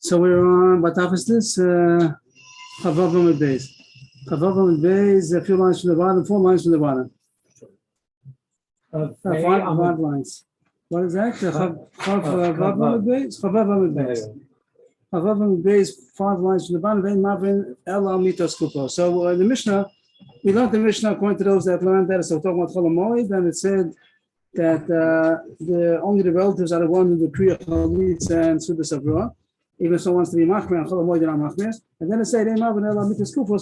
So we're on, what half is this? Chavav with base. Chavav with base, a few lines from the bottom, 4 lines from the bottom. Five lines. What is that? Chavav with base? Chavav with base. Chavav with base, 5 lines from the bottom. Vein Mavrin Ela Mitos Kupo. So the Mishnah, we learned the Mishnah according to those that learned that. So we're talking about Chol HaMoed, and it said that only the relatives are the ones who the Kriya Chalitza and Sudas Avroah. Even if someone wants to be machmer and chol hamoed and machmer, and then it said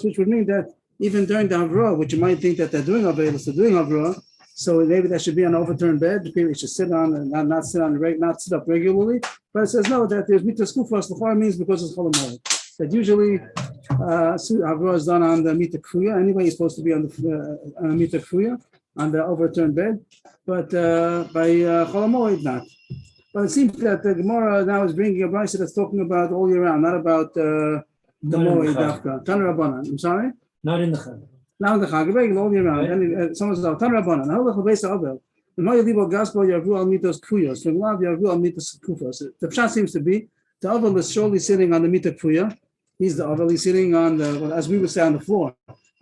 which would mean that even during the havra, which you might think that they're doing avelus, they're doing havra, so maybe that should be on an overturned bed. The people should sit on and not sit up regularly. But it says no, that there's mitas kufos. The chor means because it's chol hamoed. That usually havra is done on the mita kfuya. Anyway, you're supposed to be on the mita kfuya on the overturned bed, but by chol hamoed not. But it seems that the Gemara now is bringing a brayso that's talking about all year round, not about the moed dafka. Tan Rabbanan. I'm sorry? Not in the Chag. Not in the Chag, all year round. Then someone says, Tan Rabbanan. How the Chabesa Abel? The Moed Libo Gaspar Yavu al Mitos Kuyos. From Lav Yavu al Mitos Kufos. The Pshat seems to be the Abel is surely sitting on the Mita Kuya. He's the Abel, he's sitting on the, well, as we would say, on the floor.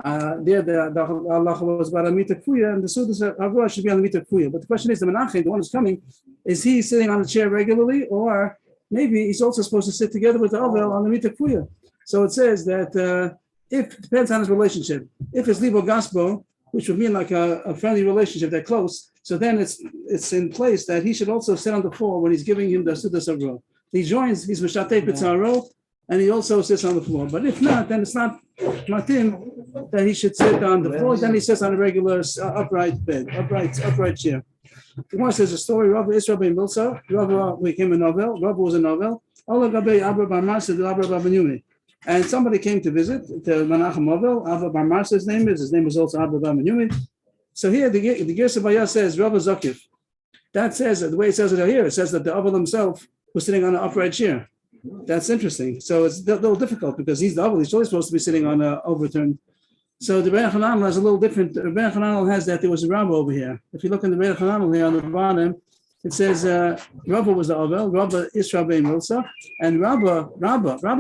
There, the Allah was about a Mita Kuya, and the Sudas Avroah should be on the Mita Kuya. But the question is, the Menachem, the one who's coming, is he sitting on the chair regularly, or maybe he's also supposed to sit together with the Avel on the Mita Kuya? So it says that if it depends on his relationship. If it's Libo Gaspo, which would mean like a friendly relationship, they're close, so then it's in place that he should also sit on the floor when he's giving him the Sudas Avroah. He joins, he's Mishatei Pitzaro, and he also sits on the floor. But if not, then it's not Matim that he should sit on the floor, then he sits on a regular upright bed, upright chair. The one says a story, Rabbi Israel ben Milsa, Rabbi became a novel, Rabbi was a novel, and somebody came to visit the Menachem Novel, Abba Bar Marsa's name is, his name was also Abba Bar Menyumi. So here the Gersavaya says, Rabbi Zakif. That says, the way it says it here, it says that the Abba himself was sitting on an upright chair. That's interesting. So it's a little difficult because he's the Abba, he's always supposed to be sitting on an overturned. So the Rebbe Hananel has a little different. The Rebbe Hananel has that there was a Rabba over here. If you look in the Rebbe Hananel here on the bottom, it says Rabba was the Avel, Rabba Israel ben Milsa, and Rabba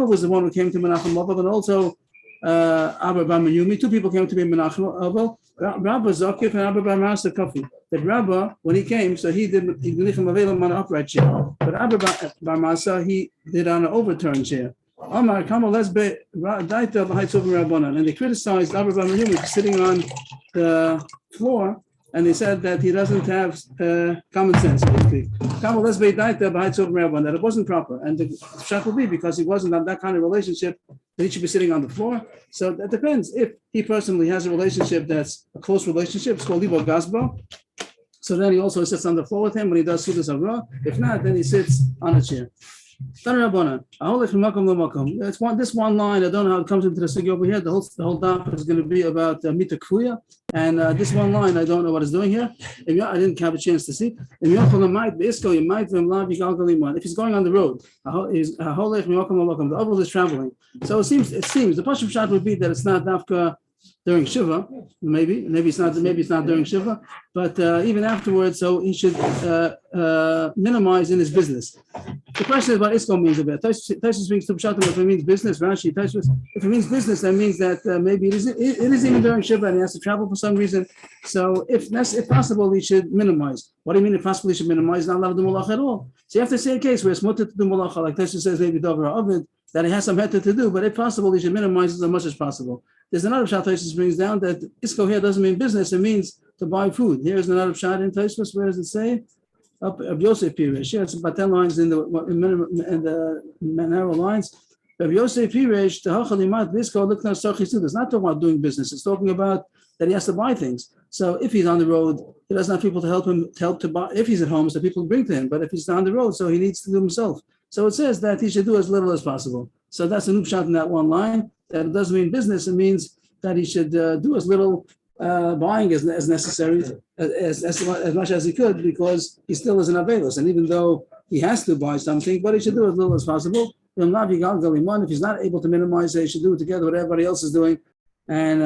was the one who came to Menachem Avel, and also Abba Bar Menyumi. 2 people came to be Menachem Avel, Rabba Zakif and Abba Bar Marsa Kafi. That Rabba, when he came, so he did Menachem Avel on an upright chair, but Abba Bar Marsa he did on an overturned chair. Amar Kamal Lesbe Daita B'Haitzov Rabbanan, and they criticized Abba Bar Menyumi for sitting on the floor, and they said that he doesn't have common sense, so to speak. Kamal Lesbe Daita B'Haitzov Rabbanan, that it wasn't proper, and the shot will be because he wasn't on that kind of relationship that he should be sitting on the floor. So that depends. If he personally has a relationship that's a close relationship, it's called Libo Gasbo. So then he also sits on the floor with him when he does Sudas Avra. If not, then he sits on a chair. It's this one line. I don't know how it comes into the sugya over here. The whole daf is going to be about mita kfuya, and this one line I don't know what it's doing here. I didn't have a chance to see. If he's going on the road, the other is traveling. So it seems the pasuk shot would be that it's not dafka during Shiva, maybe it's not during Shiva, but even afterwards, so he should minimize in his business. The question is what Isko means a bit. Taisus brings to Pshatim if it means business. Rashi, Taisus, if it means business, that means that maybe it is even during Shiva and he has to travel for some reason. So if possible, he should minimize. What do you mean if possible he should minimize? Not allowed to do malach at all. So you have to say a case where it's mutter to do malacha, like Taisus says maybe Dover Ovid, that he has some heter to do, but if possible, he should minimize as much as possible. There's another Pshat Taisus brings down that Isko here doesn't mean business, it means to buy food. Here's another Pshat in Taisus. Where does it say? Up of Yosef Pirish. Yeah, it's about 10 lines in the narrow lines. Of Yosef Pirish, the Hachalimat Isko Likna Sarchisu. It's not talking about doing business. It's talking about that he has to buy things. So if he's on the road, he doesn't have people to help to buy. If he's at home, so people bring to him. But if he's on the road, so he needs to do himself. So it says that he should do as little as possible. So that's a new shot in that one line. That it doesn't mean business. It means that he should do as little buying as necessary, as much as he could, because he still is an avelus. And even though he has to buy something, but he should do as little as possible. If he's not able to minimize it, he should do it together with everybody else is doing. And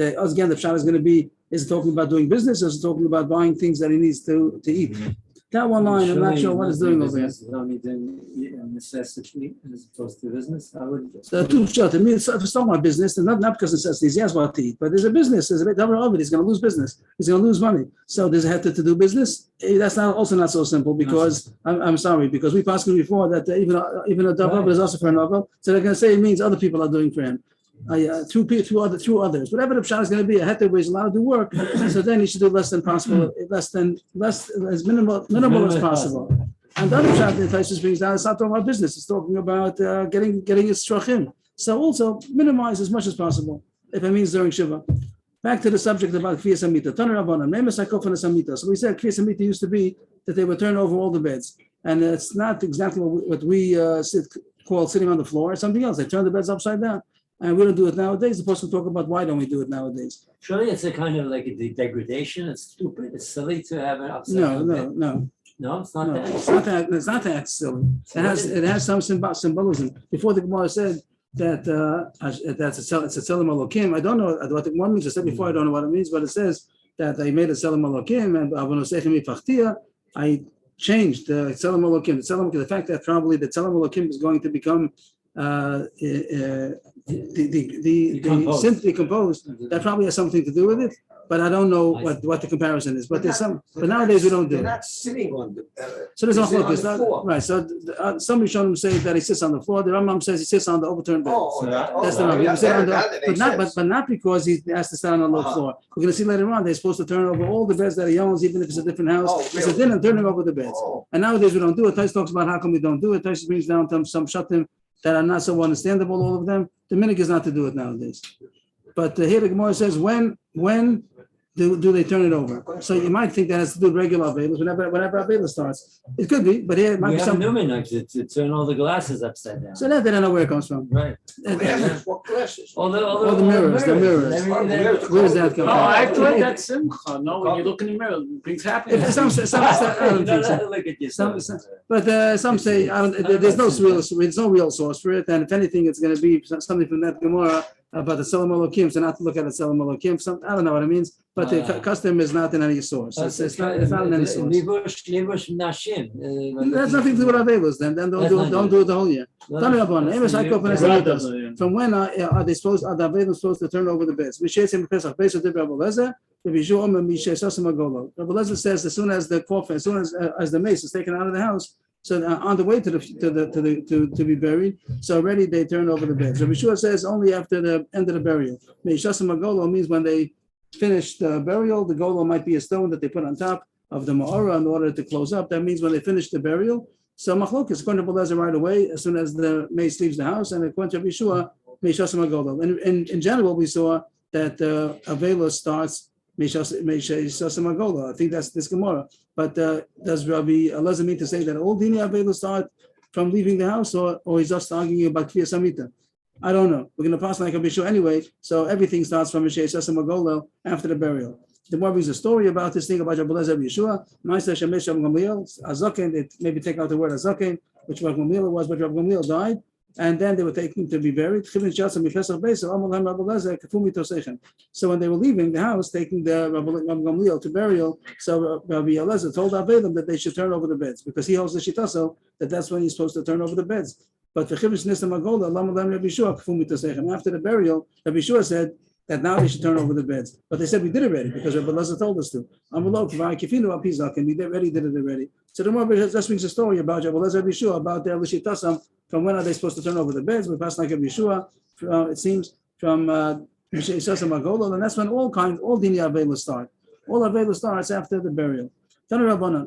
Again, the pshat is going to be, is it talking about doing business or is it talking about buying things that he needs to eat? That one line, I'm not sure what it's doing over here. It's only doing necessity as opposed to business. I would. So two shot. It means if it's talking about business, and not because it says he has what to eat, but there's a business. There's a bit of it. He's going to lose business. He's going to lose money. So does it have to do business? That's also not so simple because I'm sorry because we passed before that even a double is also for an novel. So they're going to say it means other people are doing for him. Through others, whatever the pshat is going to be, a heter is allowed to work, so then he should do less than possible, less as minimal as possible. And the other pshat the Taisus brings down, it's not talking about business; it's talking about getting his shrochim. So also minimize as much as possible if it means during shiva. Back to the subject about kriyas hamita. Taner Rabbanan, name samita. So we said kriyas hamita used to be that they would turn over all the beds, and it's not exactly what we call sitting on the floor. It's something else. They turn the beds upside down. And we don't do it nowadays. The person will talk about why don't we do it nowadays. Surely it's a kind of like a degradation. It's stupid. It's silly to have an upside No, it's not that. It's not that silly. It has some symbolism. Before the Gemara said that it's a Tzelem Elokim. I don't know what the Gemara means. I said before I don't know what it means, but it says that I made a Tzelem Elokim and Avonosechem Ifachtia. I changed the Tzelem Elokim. The fact that probably the Tzelem Elokim is going to become decomposed, that probably has something to do with it, but I don't know what the comparison is. But there's some. But nowadays we don't do. They're not sitting on the. So there's no right. So some Rishonim say that he sits on the floor. The Rambam says he sits on the overturned bed. That's the Rambam. But not because he has to stand on the low floor. We're going to see later on they're supposed to turn over all the beds that he owns, even if it's a different house. It's a din and turning over the beds. And nowadays we don't do it. Tais talks about how come we don't do it. Tais brings down some shatim that are not so understandable, all of them. The minhag is not to do it nowadays. But here the Gemara says, when do they turn it over? So you might think that has to do with regular Avelis, whenever Avelis starts. It could be, but here it might be some. New minhag to turn all the glasses upside down. So that they don't know where it comes from. Right. What glasses? All the mirrors. Where does that come from? I thought that's simcha. No, when you look in the mirror, it brings happiness. I don't think so. But some say there's no real source for it, and if anything, it's going to be something from that Gemara about the Tzelem Elokim. So not to look at the Tzelem Elokim. I don't know what it means, but the custom is not in any source. It's not in any source. That's nothing to do with Avelos. Then don't do it the whole year. From when are they supposed? Are the Avelos supposed to turn over the beds? Rabbi Lezer says as soon as the coffin, as soon as the mace is taken out of the house, so on the way to be buried, so already they turn over the beds. Rabbi Shua says only after the end of the burial. Meishasam Agolo means when they finish the burial, the golo might be a stone that they put on top of the ma'ora in order to close up. That means when they finish the burial. So machlokes according to Rabbi Lezer right away as soon as the mace leaves the house, and according to Rabbi Shua, Meishasam Agolo. And in general, we saw that Avela starts. I think that's this Gemara. But does Rabbi Elazar mean to say that all Dini Avela start from leaving the house, or he's just arguing about Kriyas Hamita? I don't know. We're going to pass like a Bishul anyway, so everything starts from Mishay Sasam Agolo after the burial. The Gemara brings a story about this thing about Rabbi Elazar Yeshua. Ma'aser Shemesh Rabbi Gamliel, Azaken, they maybe take out the word Azaken, which Rabbi Gamliel was, but Rabbi Gamliel died. And then they were taking to be buried. So when they were leaving the house, taking the Rabbi Gamliel to burial, so Rabbi Elazar told Avelim that they should turn over the beds because he holds the shitaso that's when you're supposed to turn over the beds. But the Chivish Nista Magola, after the burial, Rabbi Shua said that now they should turn over the beds. But they said we did it already because Rabbi Elazar told us to. And we already did it already. So the more just brings a story about Rabbi Elazar Rabbi Shua about their Lishitasam. From when are they supposed to turn over the beds? We pass like a Yeshua, it seems, from Mishay Sasam Agolo, and that's when all Dini Avela start. All Avela starts after the burial.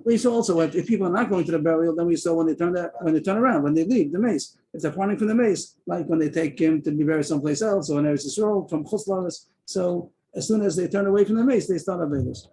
We saw also if people are not going to the burial, then we saw when they turn around, when they leave the mace. If they're pointing from the mace, like when they take him to be buried someplace else, or in Eretz Yisrael from Chutz La'aretz. So as soon as they turn away from the mace, they start Avelos.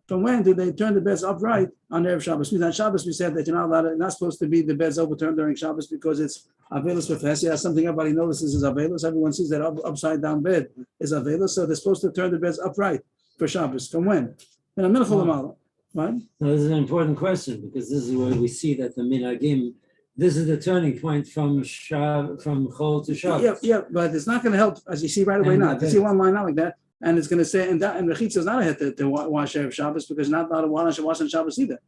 From when do they turn the beds upright on Erev Shabbos? On Shabbos, we said that you're not supposed to be the beds overturned during Shabbos because it's Avelos with Hesed. Something everybody notices is Avelos. Everyone sees that upside down bed is Avelos, so they're supposed to turn the beds upright for Shabbos. From when? In a minchol amala, right? Now, this is an important question because this is where we see that the minhagim This is the turning point from Chol to Shabbos. Yeah, but it's not going to help, as you see right away And now. the You see one line out like that, and it's going to say, and Rechitza is not a hit to wash Erev Shabbos because not a wash on Shabbos either.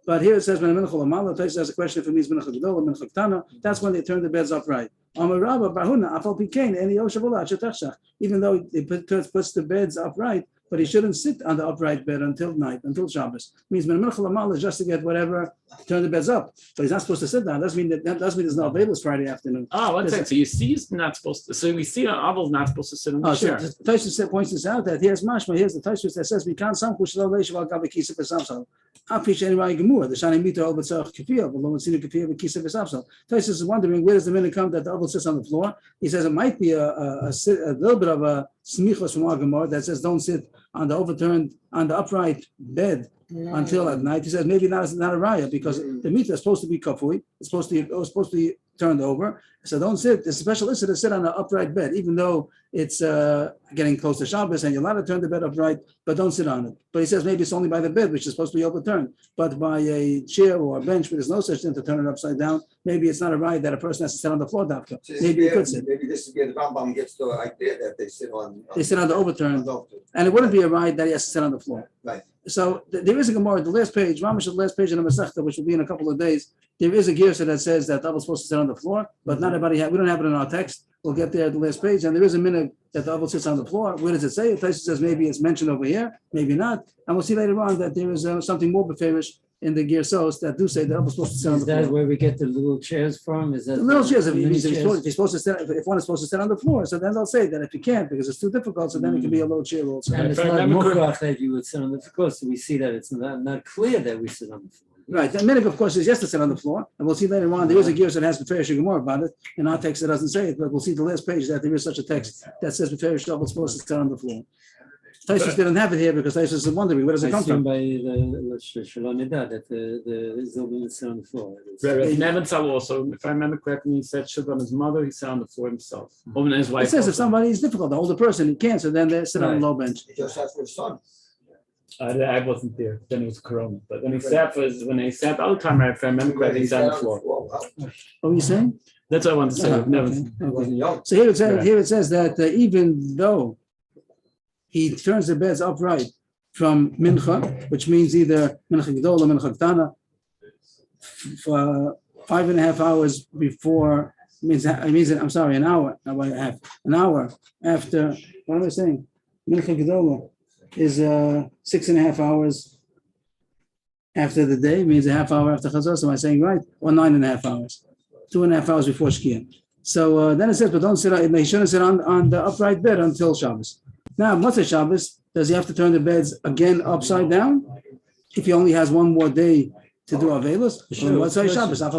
But here it says, when a minchol amala, it says a question if it means minchol gedola, minchol ktana. That's when they turn the beds upright. Amar Rabba Barhuna afal pikein any yoshavula achetachshach. Even though he puts the beds upright, but he shouldn't sit on the upright bed until night, until Shabbos. Means when minchol amala is just to get whatever, turn the beds up. But he's not supposed to sit down. Doesn't mean there's no available Friday afternoon. Oh, one second. So you see, he's not supposed to. So we see an Abel's not supposed to sit on the So chair. Tosfos points this out that here's mashma. Here's the Tosfos that says we can't some kushlo leishav al gabe kisa v'samsal. Afish any rai gemur. The shani mito over tzarich kafiyah, but lo mitzinu kafiyah v'kisa v'samsal. Tosfos is wondering where does the minute come that the Abel sits on the floor. He says it might be a little bit of a smichos from our gemara that says don't sit on the upright bed until at night. He says maybe not a raya because the meat is supposed to be kafui. It's supposed to be turned over. So don't sit. It's a special issue to sit on an upright bed, even though it's getting close to Shabbos and you're allowed to turn the bed upright, but don't sit on it. But he says maybe it's only by the bed, which is supposed to be overturned. But by a chair or a bench, where there's no such thing to turn it upside down, maybe it's not a right that a person has to sit on the floor, Dafka. Maybe you could sit. Maybe this is where the Rambam gets the idea that they sit on. They sit on the overturned, on and it wouldn't be a right that he has to sit on the floor. Right. So there is a Gemara, the last page, Ramish, the last page in the Masechta, which will be in a couple of days. There is a Girsa that says that Abel is supposed to sit on the floor, but not everybody we don't have it in our text. We'll get there at the last page, and there is a minute that the Abel sits on the floor. Where does it say? It says maybe it's mentioned over here, maybe not, and we'll see later on that there is something more beferish in the Girsos that do say that Abel is supposed to sit on Is the that floor. where we get the little chairs from? Is that The little chairs, if mini he's chairs? supposed to sit, if one is supposed to sit on the floor, so then they'll say that if you can't because it's too difficult, so then it can be a low chair also. And If it's I not remember mukrach that you would sit on the floor, so we see that it's not clear that we sit on the floor. Right. The minhag, of course, is yes to sit on the floor, and we'll see later on. There is a gear that has Beferish Gemara about it. In our text, it doesn't say it, but we'll see the last page that there is such a text that says Beferish Shabbat is supposed to sit on the floor. Taisus didn't have it here because Taisus is wondering where does it I come assume from. by the Shalom Edah that the Zilbin sit on the floor. Rabbi Nebenzahl also, if I remember correctly, he said should on his mother, he sat on the floor himself. Or his wife. It says if also. somebody is difficult, the older person, he can't, so then they sit on a Right. low bench. He just has for his son. I wasn't there. Then it was Corona. But when he sat the other time, if I remember correctly, he sat on the floor. What are you saying? That's what I wanted to say. Never. Okay, He okay. wasn't young. So here it says that even though he turns the beds upright from mincha, which means either mincha gedola, mincha ktana, for 5.5 hours before, an hour, not by half, an hour after, what am I saying? Mincha gedola is 6.5 hours after the day, means a half hour after chazor, so am I saying right? Or 9.5 hours, 2.5 hours before shkia. So then it says, but don't sit on, they shouldn't sit on the upright bed until Shabbos. Now, Motzei Shabbos, does he have to turn the beds again upside down? If he only has one more day to do Avelos? Sure, Motzei of Shabbos, like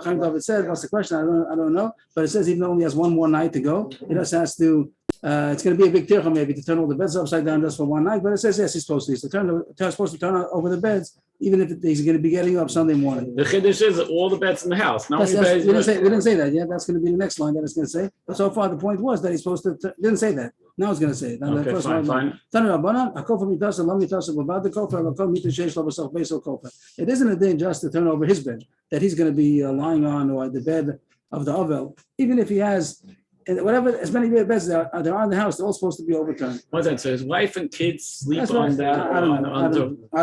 Chaim David said, what's the question? I don't know. But it says even though he only has one more night to go, he just has to, it's going to be a big tircha maybe to turn all the beds upside down just for one night. But it says yes, he's supposed to. He's supposed to turn over the beds, even if he's going to be getting up Sunday morning. The chiddush is all the beds in the house. Not only beds. We didn't say that yet. That's going to be the next line that it's going to say. But so far, the point was that he's supposed to. Didn't say that. Now it's going to say it. Now, the Okay, first fine, line, it isn't a thing just to turn over his bed that he's going to be lying on or the bed of the Ovel. Even if he has whatever, as many beds there are in the house, they're all supposed to be overturned. What's that? So his wife and kids sleep That's on right. that. I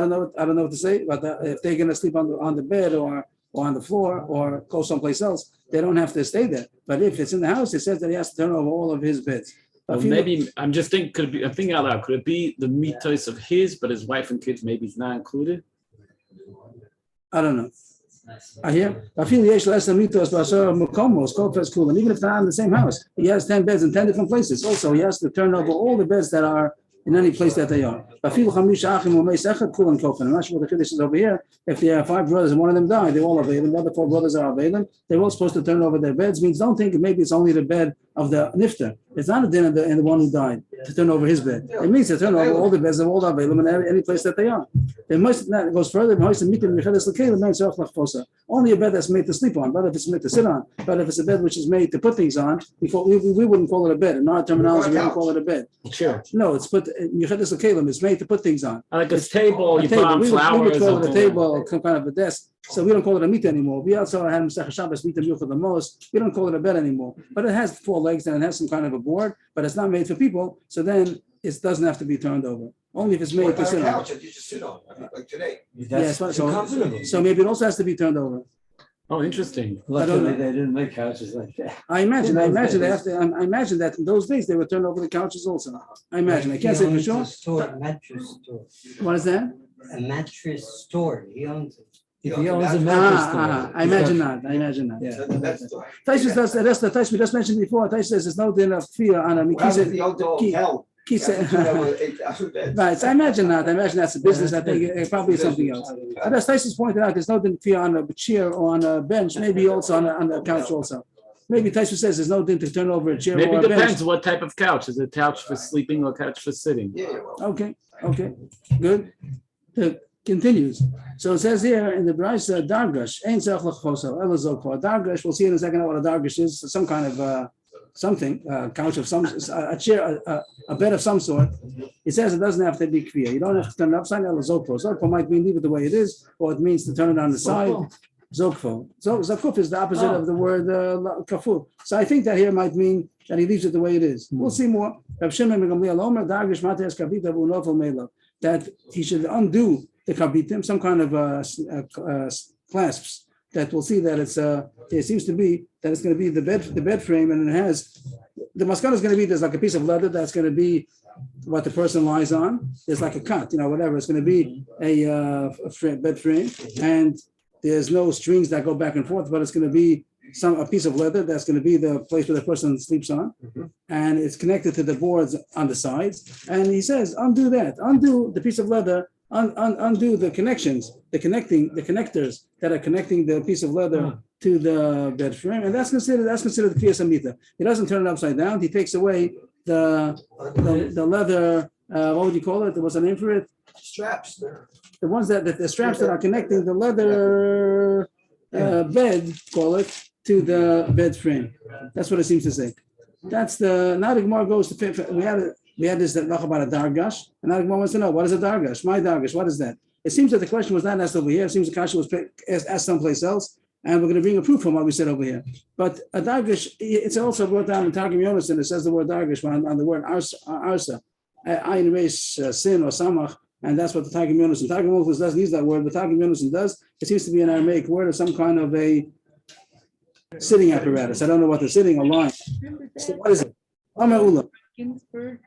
don't know what to say, but if they're going to sleep on the bed or on the floor or go someplace else, they don't have to stay there. But if it's in the house, it says that he has to turn over all of his beds. Well, maybe I'm just thinking. Could it be? I'm thinking out loud. Could it be the mitos of his, but his wife and kids maybe is not included? I don't know. I hear. I feel yesh less mitos, but cool. And even if they're not in the same house, he has 10 beds in 10 different places. Also, he has to turn over all the beds that are in any place that they are. I'm not sure what the Kiddush is over here. If there are 5 brothers and one of them died, they're all available. The other 4 brothers are available. They're all supposed to turn over their beds. Means don't think maybe it's only the bed of the nifter. It's not a din of the one who died to turn over his bed. It means to turn over all the beds that are all available in any place that they are. It goes further. Only a bed that's made to sleep on, but if it's made to sit on, but if it's a bed which is made to put things on, we wouldn't call it a bed. In our terminology, we don't call it a bed. Sure. No, it's made to put things on. Like a table, you put on We flowers. would call it a and- table, some kind of a desk. So we don't call it a mita anymore. We also have Masech Shabbos mita for the most. We don't call it a bed anymore. But it has 4 legs and it has some kind of a board, but it's not made for people. So then it doesn't have to be turned over. Only if it's made What to about sit a on. couch that you just sit on, like today? Yes, That's so- too comfortable. So maybe it also has to be turned over. Oh, interesting. Luckily, they didn't make couches like that. I imagine In those they days. have to. I imagine that in those days they would turn over the couches also. I imagine. I can't say for sure. A mattress store. What is that? A mattress store. He owns it. If You he know, owns a that's- mattress store. I imagine not. I imagine not. Yeah. That's the. Taisus does. That's the Taisus we just mentioned before. Taisus says there's no din of fear on a What happens if the mikisa. hotel? Right. So I imagine not. I imagine that's a business. I think it probably is something else. But as Taisus pointed out, there's no din of fear on a chair or on a bench. Maybe also on a couch also. Maybe Taisus says there's no din to turn over a chair Maybe or it a bench. depends what type of couch. Is it a couch for sleeping or couch for sitting? Yeah, well, Okay, good. It continues. So it says here in the Brisa, Dargash, Ein Tzarech L'chosel, Ela Zokvar. Dargash, we'll see in a second what a Dargash is, some kind of something, couch of some, a chair, a bed of some sort. It says it doesn't have to be kviya. You don't have to turn it upside down. Ela Zokvar. Zokvar might mean leave it the way it is, or it means to turn it on the side. Zokvar. Zakuf is the opposite of the word kafur. So I think that here might mean that he leaves it the way it is. We'll see more. Rav Shimon ben Gamliel Omer, Dargash Mates Kabita V'Unofel Melav, that he should undo the kabitim, some kind of clasps that we'll see that it seems to be that it's going to be the bed frame, and it has the maskana is going to be there's like a piece of leather that's going to be what the person lies on. There's like a cut, whatever. It's going to be a bed frame, and there's no strings that go back and forth, but it's going to be a piece of leather that's going to be the place where the person sleeps on, and it's connected to the boards on the sides. And he says, undo that, undo the piece of leather, undo the connections, the connectors that are connecting the piece of leather to the bed frame, and that's considered the Kriyas Amita. He doesn't turn it upside down. He takes away the leather. What would you call it? There was a name for it. straps. The ones the straps that are connecting the leather bed, call it, to the bed frame. That's what it seems to say. That's now the Gemara goes to we had this talk about a dargash, and now the Gemara wants to know what is a dargash? My dargash, what is that? It seems that the question was not asked over here. It seems the question was asked someplace else, and we're going to bring a proof from what we said over here. But a dargash, it's also brought down in Targum Yonason, and it says the word dargash on the word arsa, ayin resh sin or samach. And that's what the Targum Yonason. Targum Yonason doesn't use that word, but Targum Yonason does. It seems to be an Aramaic word or some kind of a sitting apparatus. I don't know what they're sitting or lying. So what is it? Amar Ula. Ginsburg.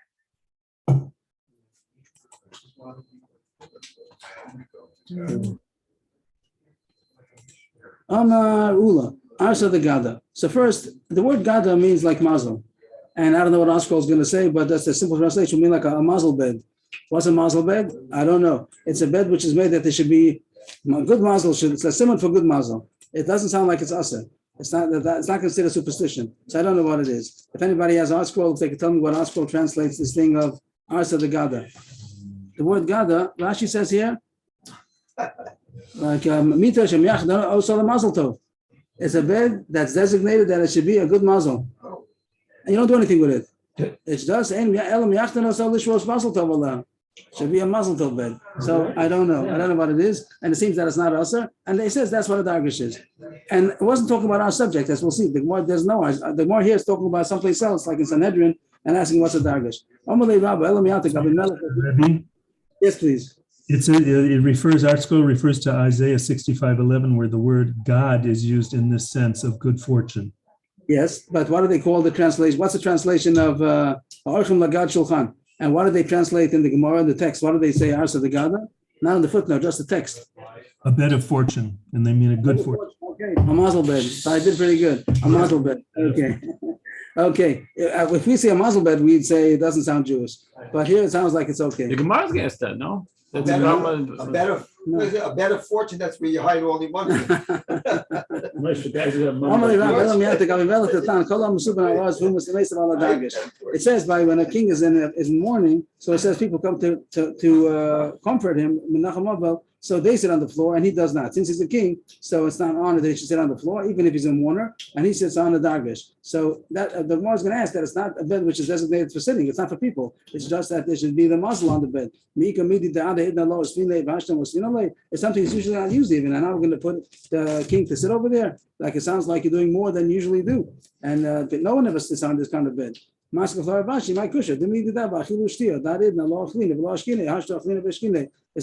Amar Ula. Arsa the Gada. So first, the word Gada means like mazel. And I don't know what Oscar is going to say, but that's the simple translation. It means like a mazel bed. What's a mazel bed? I don't know. It's a bed which is made that there should be good mazel. It's a simon for good mazel. It doesn't sound like it's asa. It's not considered superstition. So I don't know what it is. If anybody has Art Scroll, if they could tell me what Art Scroll translates this thing of Arsa the Gada. The word Gada, Rashi says here, like Mita Shem Yachda also the mazel tov. It's a bed that's designated that it should be a good mazel. And you don't do anything with it. It's just should be a mazel tov bed. So I don't know what it is, and it seems that it's not usher. And they says that's what a dargash is. And it wasn't talking about our subject, as we'll see. The more here is talking about someplace else, like in Sanhedrin, and asking what's a dargash. Rebbe, Yes, please. it refers, Art Scroll refers to Isaiah 65:11, where the word God is used in this sense of good fortune. Yes, but what do they call the translation? What's the translation of Orchim Lagad Shulchan? And what do they translate in the Gemara, in the text? What do they say, Arsa the Gada? Not in the footnote, just the text. A bed of fortune, and they mean a good fortune. Okay, a mazel bed. So I did pretty good. A mazel bed. Okay. Okay. If we say a mazel bed, we'd say it doesn't sound Jewish. But here it sounds like it's okay. The Gemara's against that, no? That's better- Rama- a better fortune, that's where you hide all your money. Moshe, guys, we have money. Normally, Rabbi, we have to go in relative time. Kol HaMesubah Ha'araz, whom is the least of all the dagish. It says by when a king is in mourning, so it says people come to comfort him, Menachem Avos, so they sit on the floor and he does not. Since he's a king, so it's not honored that he should sit on the floor, even if he's a mourner, and he sits on the dagish. So that the Gemara is going to ask that it's not a bed which is designated for sitting. It's not for people. It's just that there should be the muzzle on the bed. It's something that's usually not used even, and now we're going to put the king to sit over there. Like it sounds like you're doing more than you usually do, and but no one ever sits on this kind of bed. It's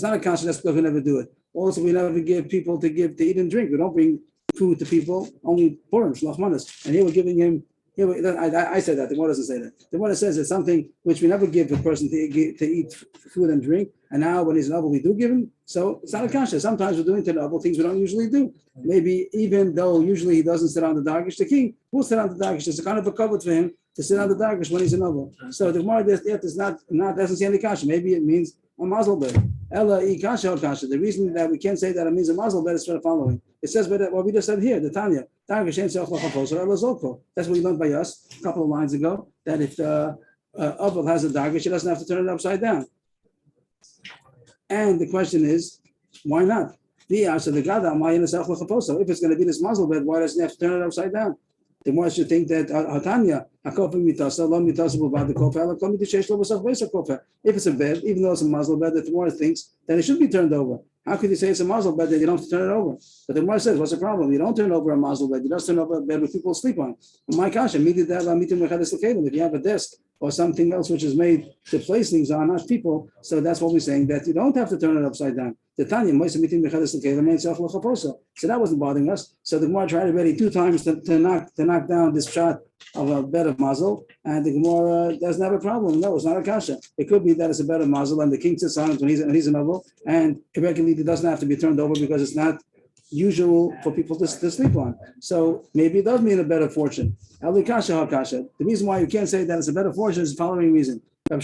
not a conscience that's because we never do it. Also, we never give people to eat and drink. We don't bring food to people, only Purim, Shlach Manas. And here we're giving him. I said that. The Gemara doesn't say that. The Gemara says it's something which we never give a person to eat food and drink. And now when he's an Abel, we do give him. So it's not a kasha. Sometimes we're doing to the Abel things we don't usually do. Maybe even though usually he doesn't sit on the dagish, the king will sit on the dagish. It's a kind of a cover for him to sit on the dagish when he's an Abel. So the Gemara doesn't see any kasha. Maybe it means a mazel bed. Ella I kasha or kasha. The reason that we can't say that it means a mazel bed is for the following. It says what we just said here, the Tanya. That's what we learned by us a couple of lines ago, that if the Abel has a dagish, he doesn't have to turn it upside down. And the question is, why not? If it's going to be this muzzle bed, why doesn't he have to turn it upside down? The more should think that if it's a bed, even though it's a muzzle bed, the more thinks that it should be turned over. How could you say it's a muzzle bed that you don't have to turn it over? But the more says, what's the problem? You don't turn over a muzzle bed, you just turn over a bed where people sleep on. My gosh, if you have a desk or something else which is made to place things on, not people, so that's what we're saying, that you don't have to turn it upside down. The Tanya, so that wasn't bothering us. So the Gemara tried already 2 times to knock down this shot of a bed of muzzle, and the Gemara doesn't have a problem. No, it's not a kasha. It could be that it's a bed of muzzle, and the king sits on it when he's a novel, and regularly it doesn't have to be turned over because it's not usual for people to sleep on. So maybe it does mean a better fortune. The reason why you can't say that it's a better fortune is the following reason. That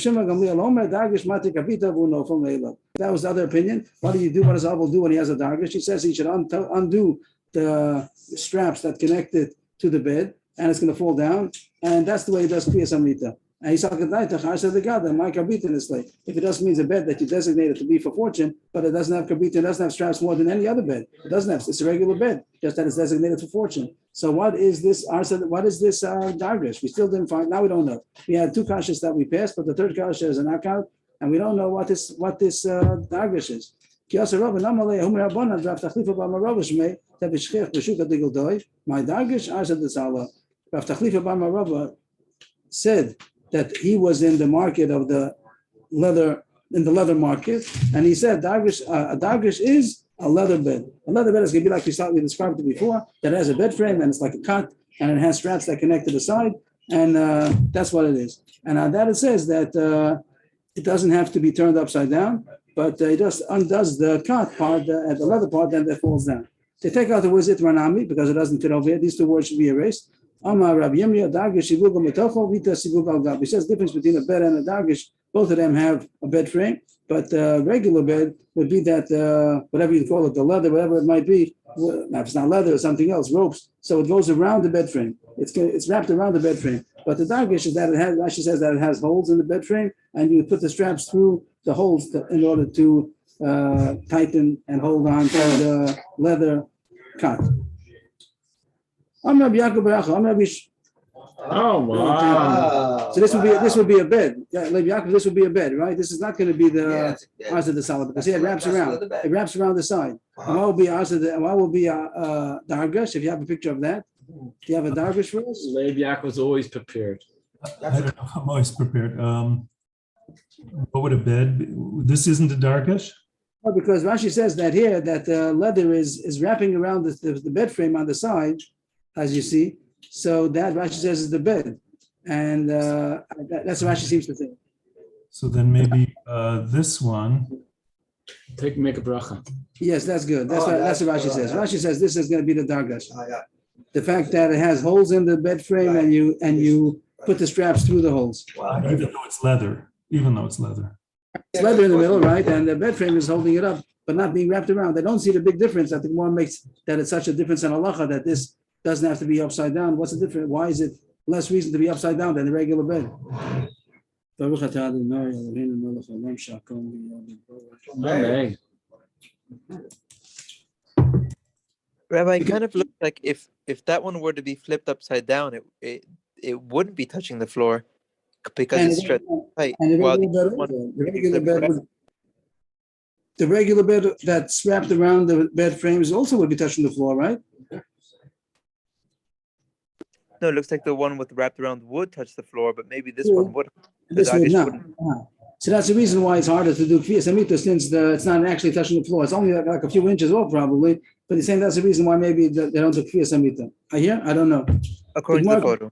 was the other opinion. What do you do? What does Abel do when he has a dargish? He says he should undo the straps that connect it to the bed, and it's going to fall down. And that's the way he does Kriyas Amrita. And he said the God, my kabita in this way. If it doesn't mean a bed that you designated to be for fortune, but it doesn't have kabita, it doesn't have straps more than any other bed. It doesn't have. It's a regular bed, just that it's designated for fortune. So what is this? What is this dargish? We still didn't find. Now we don't know. We had 2 kashas that we passed, but the third kasha is a knockout, and we don't know what this dargish is. My dargish Rav Tachlifa Bar Marava said that he was in the market of the leather market, and he said a dargish is a leather bed. A leather bed is going to be like we described it before, that has a bed frame and it's like a cot, and it has straps that connect to the side, and that's what it is. And on that it says that it doesn't have to be turned upside down, but it just undoes the cot part, the leather part, then that falls down. They take out the word Itranami because it doesn't fit over here. These 2 words should be erased. He says the difference between a bed and a dargish, both of them have a bed frame, but regular bed would be that whatever you call it, the leather, whatever it might be, if it's not leather or something else, ropes. So it goes around the bed frame. It's wrapped around the bed frame. But the dargish is that Rashi says that it has holes in the bed frame, and you put the straps through the holes in order to tighten and hold on to the leather cut. I'm Rabbi Yaakov Baracha. I'm Rabbi. Oh, wow. So this would be a bed. Yeah, Rabbi Yaakov, this would be a bed, right? This is not going to be the Asa the salad because it wraps around. It wraps around the side. And what will be Asa? What will be dargish? If you have a picture of that, do you have a dargish for us? Rabbi Yaakov was always prepared. I don't know. I'm always prepared. What would a bed be? This isn't a dargish? Well, because Rashi says that here that leather is wrapping around the bed frame on the side, as you see. So that Rashi says is the bed, and that's what Rashi seems to think. So then maybe this one. Make a bracha. Yes, that's good. That's what Rashi says. Rashi says this is going to be the dargash. The fact that it has holes in the bed frame, and you put the straps through the holes. Even though it's leather. It's leather in the middle, right? And the bed frame is holding it up, but not being wrapped around. They don't see the big difference that the Gemara makes, that it's such a difference in halacha that this doesn't have to be upside down. What's the difference? Why is it less reason to be upside down than the regular bed? Hey. Rabbi, it kind of looks like if that one were to be flipped upside down, it wouldn't be touching the floor because it's stretched tight. And While the regular bed that's wrapped around the bed frames also would be touching the floor, right? no, it looks like the one with wrapped around would touch the floor, but maybe this one would. This would Dagesh not. wouldn't. So that's the reason why it's harder to do kviyas amita, since it's not actually touching the floor. It's only like a few inches off, probably. But he's saying that's the reason why maybe they don't do kviyas amita. I hear? I don't know. According to the photo.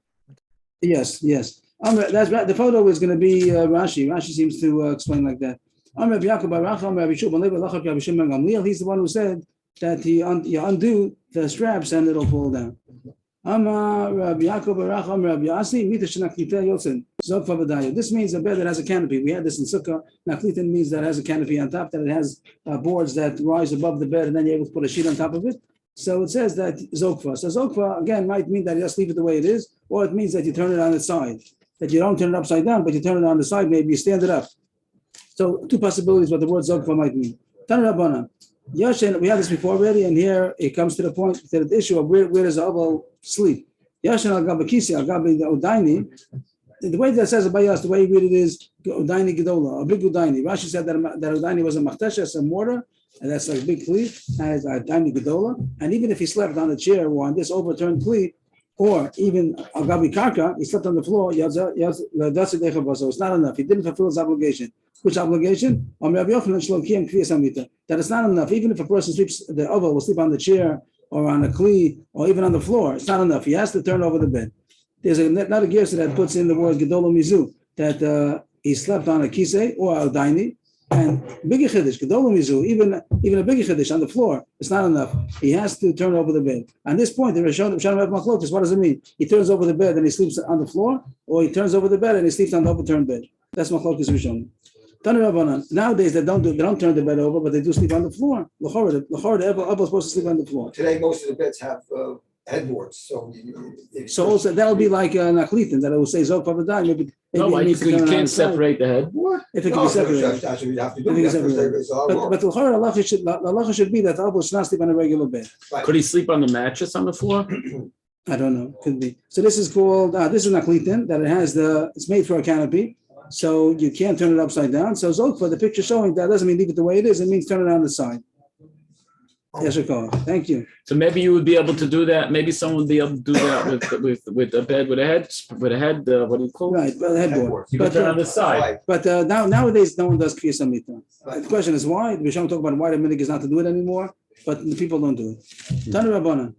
Yes. That's right. The photo is going to be Rashi. Rashi seems to explain like that. He's the one who said that you undo the straps and it'll fall down. This means a bed that has a canopy. We had this in Sukkah. Naklitin means that it has a canopy on top, that it has boards that rise above the bed, and then you're able to put a sheet on top of it. So it says that Zokfa. So Zokfa, again, might mean that you just leave it the way it is, or it means that you turn it on its side. That you don't turn it upside down, but you turn it on the side, maybe you stand it up. So two possibilities what the word Zokfa might mean. Tan Rabbanan. Yashin, we had this before already, and here it comes to the point that the issue of where does the oval sleep. Yashin al Gabakisi, al Gabi Udaini. The way that says about Yas, the way you read it is Udaini Gedola, a big Udaini. Rashi said that Udaini was a machteshes, a mortar, and that's like a big kli, and a Udaini Gedola. And even if he slept on a chair or on this overturned kli, or even al Gabi Karka, he slept on the floor, so it's not enough. He didn't fulfill his obligation. Which obligation? That it's not enough. Even if a person sleeps, the oval will sleep on the chair or on a kli or even on the floor. It's not enough. He has to turn over the bed. There's another gersa that puts in the word gedolo mizu, that he slept on a kisei or a daini, and bigger chiddush, gedolo mizu, even a bigger chiddush on the floor. It's not enough. He has to turn over the bed. On this point, the Rishon have machlokas. What does it mean? He turns over the bed and he sleeps on the floor, or he turns over the bed and he sleeps on the overturned bed. That's machlokas Rishon. Nowadays they don't turn the bed over, but they do sleep on the floor. The Abba is supposed to sleep on the floor. Today, most of the beds have headboards, so. So also that'll be like an achlitin that I will say zok pavadai. Maybe No, it why needs to you turn on can't the side. separate the headboard? If it can be separated. That's what you have to do. If it can That's be what separated. But the halacha should be that the Abba should not sleep on a regular bed. Could he sleep on the mattress on the floor? I don't know. Could be. So this is called this is an achlitin that it has it's made for a canopy. So you can't turn it upside down. So Zokfa, the picture showing that doesn't mean leave it the way it is. It means turn it on the side. Yes, thank you. So maybe you would be able to do that. Maybe someone would be able to do that with a bed with a head. What do you call it? Right, but the headboard. You can turn on the side. But nowadays, no one does Kriyas Amita. The question is why? We shouldn't talk about why the minhag is not to do it anymore, but the people don't do it. Tanu Rabbanan.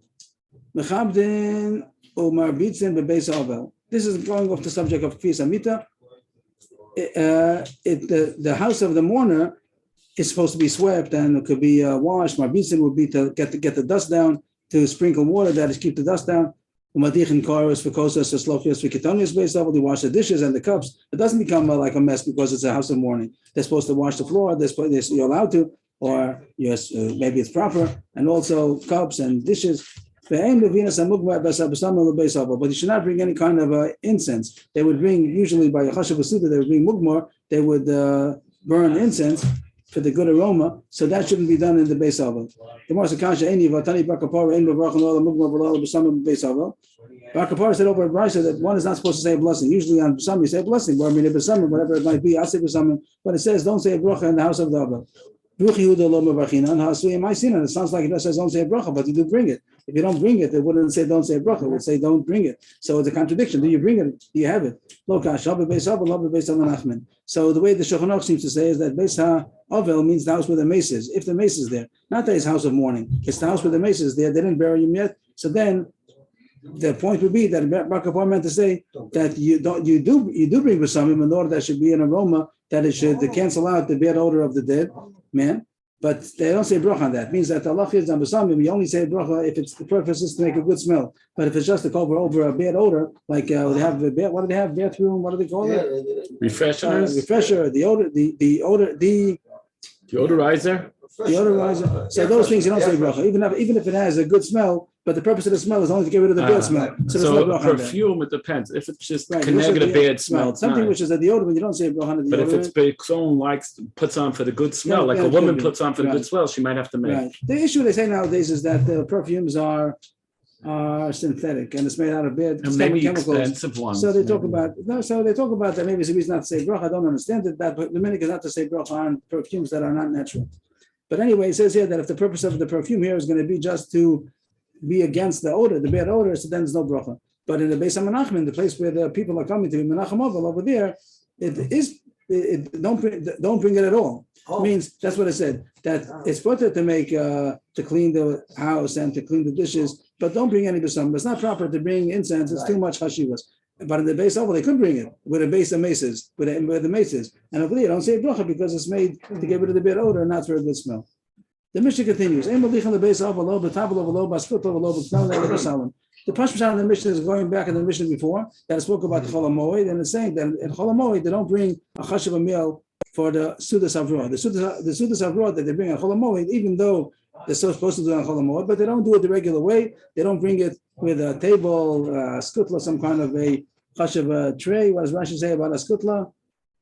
Mechabdin or Marbitzin bebeis Avel. This is going off the subject of Kriyas Amita. The house of the mourner is supposed to be swept and it could be washed. Marbitzin would be to get the dust down, to sprinkle water, that is keep the dust down. Umadichin karos for kosas eslofias for ketonias based off. They wash the dishes and the cups. It doesn't become like a mess because it's a house of mourning. They're supposed to wash the floor. You're allowed to, or yes, maybe it's proper, and also cups and dishes. But you should not bring any kind of incense. They would bring, usually by a chashav v'suda, they would bring mugmar. They would burn incense for the good aroma. So that shouldn't be done in the Beis Havel. The Gemara Sakasha Eni Vatani Bakapara Ein Bavrach and Ola Mugmar V'Ola B'Samim Beis Havel. Bakapara said over at Brisa that one is not supposed to say a blessing. Usually on B'Samim you say a blessing, or whatever it might be. I say B'Samim, but it says don't say a bracha in the house of the Havel. It sounds like it says don't say a bracha, but you do bring it. If you don't bring it, it wouldn't say don't say a bracha. It would say don't bring it. So it's a contradiction. Do you bring it? Do you have it? So the way the Shulchan Aruch seems to say is that Beis HaAvel means the house where the mace is. If the mace is there, not that it's house of mourning, it's the house where the mace is there. They didn't bury him yet. So then the point would be that Bakapar meant to say that you do bring B'Samim in order that should be an aroma that it should cancel out the bad odor of the dead man. But they don't say bracha on that. It means that Allah is on Basamim, we only say bracha if it's the purpose is to make a good smell. But if it's just to cover over a bad odor, like they have what do they have? Bathroom, what do they call it? Refreshers, Refresher, the odor, the deodorizer. deodorizer. So those things you don't say bracha, even if it has a good smell, but the purpose of the smell is only to get rid of the bad smell. So there's no So bracha on that. perfume, it depends. If it's just Right, connected which is a the- bad smell, right, it's something not. which is a deodorant, you don't say bracha on the But if it's deodorant. someone puts on for the good smell, Yeah, like yeah, a it woman could be. puts on for the Right. good smell, she might have to make. Right. The issue they say nowadays is that the perfumes are synthetic and it's made out of bad And maybe chemicals. expensive ones. So they talk maybe. about that maybe it's a reason not to say bracha. I don't understand it. That but the minhag is not to say bracha on perfumes that are not natural. But anyway, it says here that if the purpose of the perfume here is going to be just to be against the odor, the bad odor, so then there's no bracha. But in the Beis HaMenachem, the place where the people are coming to be Menachem Ovel over there, don't bring it at all. Means that's what it said. That it's better to make to clean the house and to clean the dishes, but don't bring any besam. It's not proper to bring incense. It's too much hashivas. But in the base oval, they could bring it with a base of maces, with the maces. And over there, don't say bracha because it's made to get rid of the bad odor, not for a good smell. The Mishnah continues. The Pashto on the Mishnah is going back in the Mishnah before that spoke about the Chol HaMoed, and it's saying that in Chol HaMoed they don't bring a chashav meal for the Sudas Avrod. The Sudas Avrod that they bring on Chol HaMoed, even though they're so supposed to do it on Chol HaMoed, but they don't do it the regular way. They don't bring it with a table, skutla, some kind of a chashav tray. What does Rashi say about a skutla?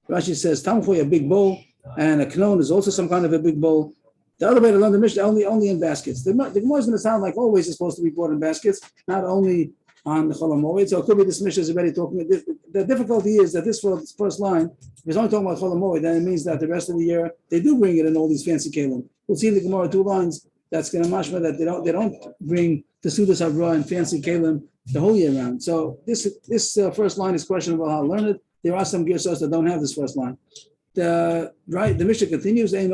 Rashi says tamchoy, a big bowl, and a knon is also some kind of a big bowl. The other way to learn the Mishnah only in baskets. The Gemara is going to sound like always it's supposed to be bought in baskets, not only on the Chol HaMoed. So it could be this Mishnah is already talking. The difficulty is that this first line is only talking about Chol HaMoed, then it means that the rest of the year they do bring it in all these fancy kelim. We'll see in the Gemara 2 lines that's going to mashma that they don't bring the Sudas Havra and fancy kelim the whole year round. So this first line is questionable how to learn it. There are some girsos that don't have this first line. The Mishnah continues. As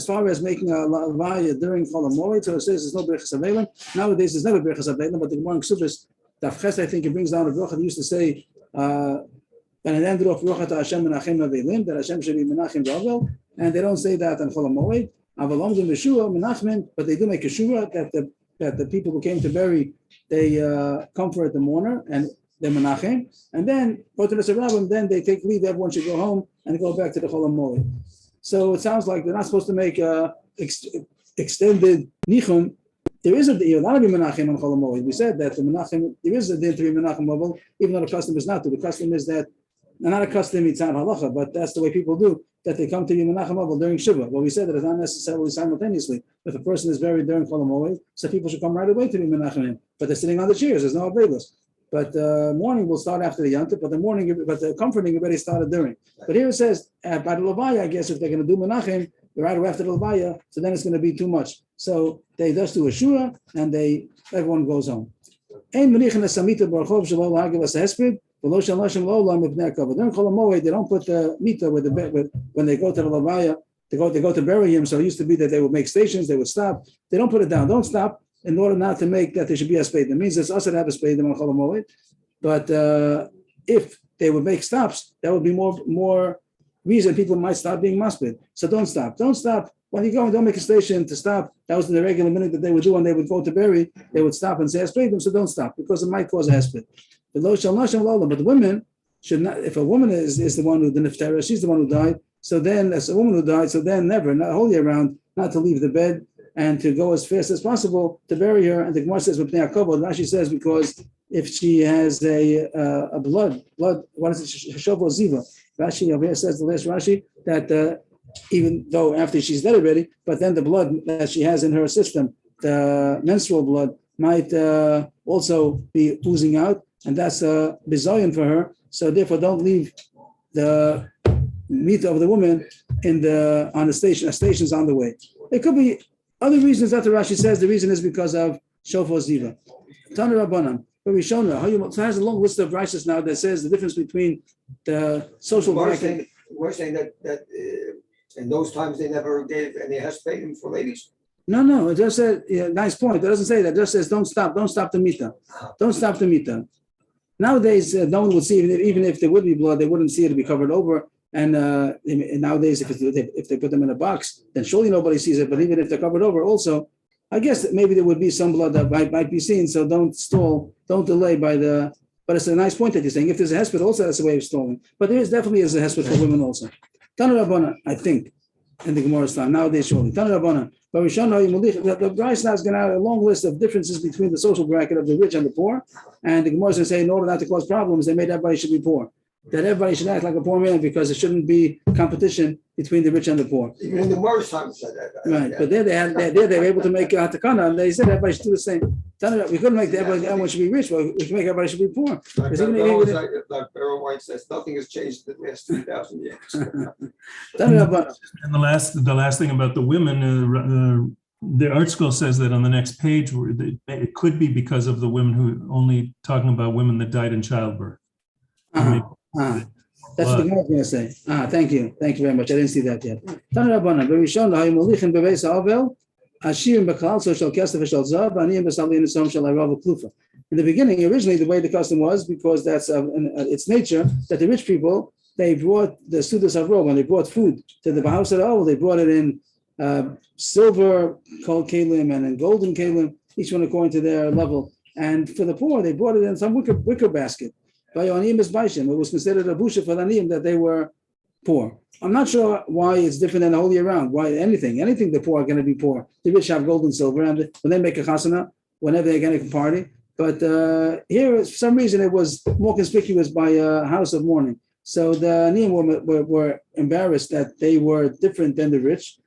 far as making a lavaya during Chol HaMoed, so it says there's no berachas avelim. Nowadays there's never berachas avelim, but the Gemara in Ksubis, Daf I think it brings down a bracha. They used to say, that Hashem should be menachem v'avel, and they don't say that on Chol HaMoed. But they do make a shura that the people who came to bury, they comfort the mourner and they're menachem, and then go to the Sarabim, then they take leave, everyone should go home and go back to the Chol HaMoed. So it sounds like they're not supposed to make extended nichum. There is you're not to be menachem on Chol HaMoed. We said that the menachem, there is a din to be menachem mobile, even though the custom is not to. The custom is that, not a custom it's not halacha, but that's the way people do, that they come to be menachem mobile during Shiva. But we said that it's not necessarily simultaneously. If a person is buried during Chol HaMoed, so people should come right away to be menachem him. But they're sitting on the chairs, there's no avelos. But mourning will start after the Yontif, but the comforting already started during. But here it says, by the Levaya, I guess if they're going to do Menachem, right away after the Levaya, so then it's going to be too much. So they just do a Shura, and everyone goes home. During Chol HaMoed, they don't put the mita with the bed when they go to the Levaya, they go to bury him. So it used to be that they would make stations, they would stop. They don't put it down, don't stop. In order not to make that there should be a spade. It means it's us that have a spade on Chol HaMoed. But if they would make stops, that would be more reason people might stop being maspid. So don't stop. Don't stop. When you go and don't make a station to stop, that was in the regular minute that they would do when they would go to bury, they would stop and say aspid, so don't stop, because it might cause a aspid. But the women should not, if a woman is the one who the niftera, she's the one who died, so then as a woman who died, so then never, not whole year round, not to leave the bed, and to go as fast as possible to bury her. And the Gemara says, Rashi says, because if she has a blood, what is it? Shofo ziva. Rashi over here says, the last Rashi, that even though after she's dead already, but then the blood that she has in her system, the menstrual blood, might also be oozing out, and that's a bizayon for her. So therefore, don't leave the meat of the woman on the station. A station's on the way. It could be other reasons that the Rashi says. The reason is because of Shofar Ziva. Tana Rabbanan. But we shown her. So it has a long list of Rashis now that says the difference between the social bracket. We're saying that in those times they never gave any hespedim for ladies. No. It just said, nice point. It doesn't say that. It just says don't stop the mita. Don't stop the mita. Nowadays, no one would see, even if there would be blood, they wouldn't see it to be covered over. And nowadays, if they put them in a box, then surely nobody sees it. But even if they're covered over, also, I guess that maybe there would be some blood that might be seen. So don't delay by the. But it's a nice point that you're saying. If there's a hesped, also that's a way of stalling. But there definitely is a hesped for women also. Tana Rabbana, I think, in the Gemara's time nowadays surely. Tana Rabbana. But the Bryce now is going to have a long list of differences between the social bracket of the rich and the poor. And the Gemara is going to say, in order not to cause problems, they made everybody should be poor. That everybody should act like a poor man because there shouldn't be competition between the rich and the poor. Even in the Morris time it said that. Right, but there they were able to make takana, and they said everybody should do the same. We couldn't make everyone should be rich, but we should make everybody should be poor. Like Even if- like Barrow White says, nothing has changed in the last 3,000 years. And the last thing about the women, the art school says that on the next page, it could be because of the women who only talking about women that died in childbirth. That's what the Gemara is going to say. Thank you very much. I didn't see that yet. In the beginning, originally, the way the custom was, because that's its nature, that the rich people, they brought the Sudas of Rome, when they brought food to the house of the owl, they brought it in silver called kalim and in golden kalim, each one according to their level. And for the poor, they brought it in some wicker basket. It was considered a busha for the aniyim that they were poor. I'm not sure why it's different than the whole year round. Why anything the poor are going to be poor. The rich have gold and silver, and when they make a chasana, whenever they're going to party. But here, for some reason, it was more conspicuous by a house of mourning. So the aniyim were embarrassed that they were different than the rich.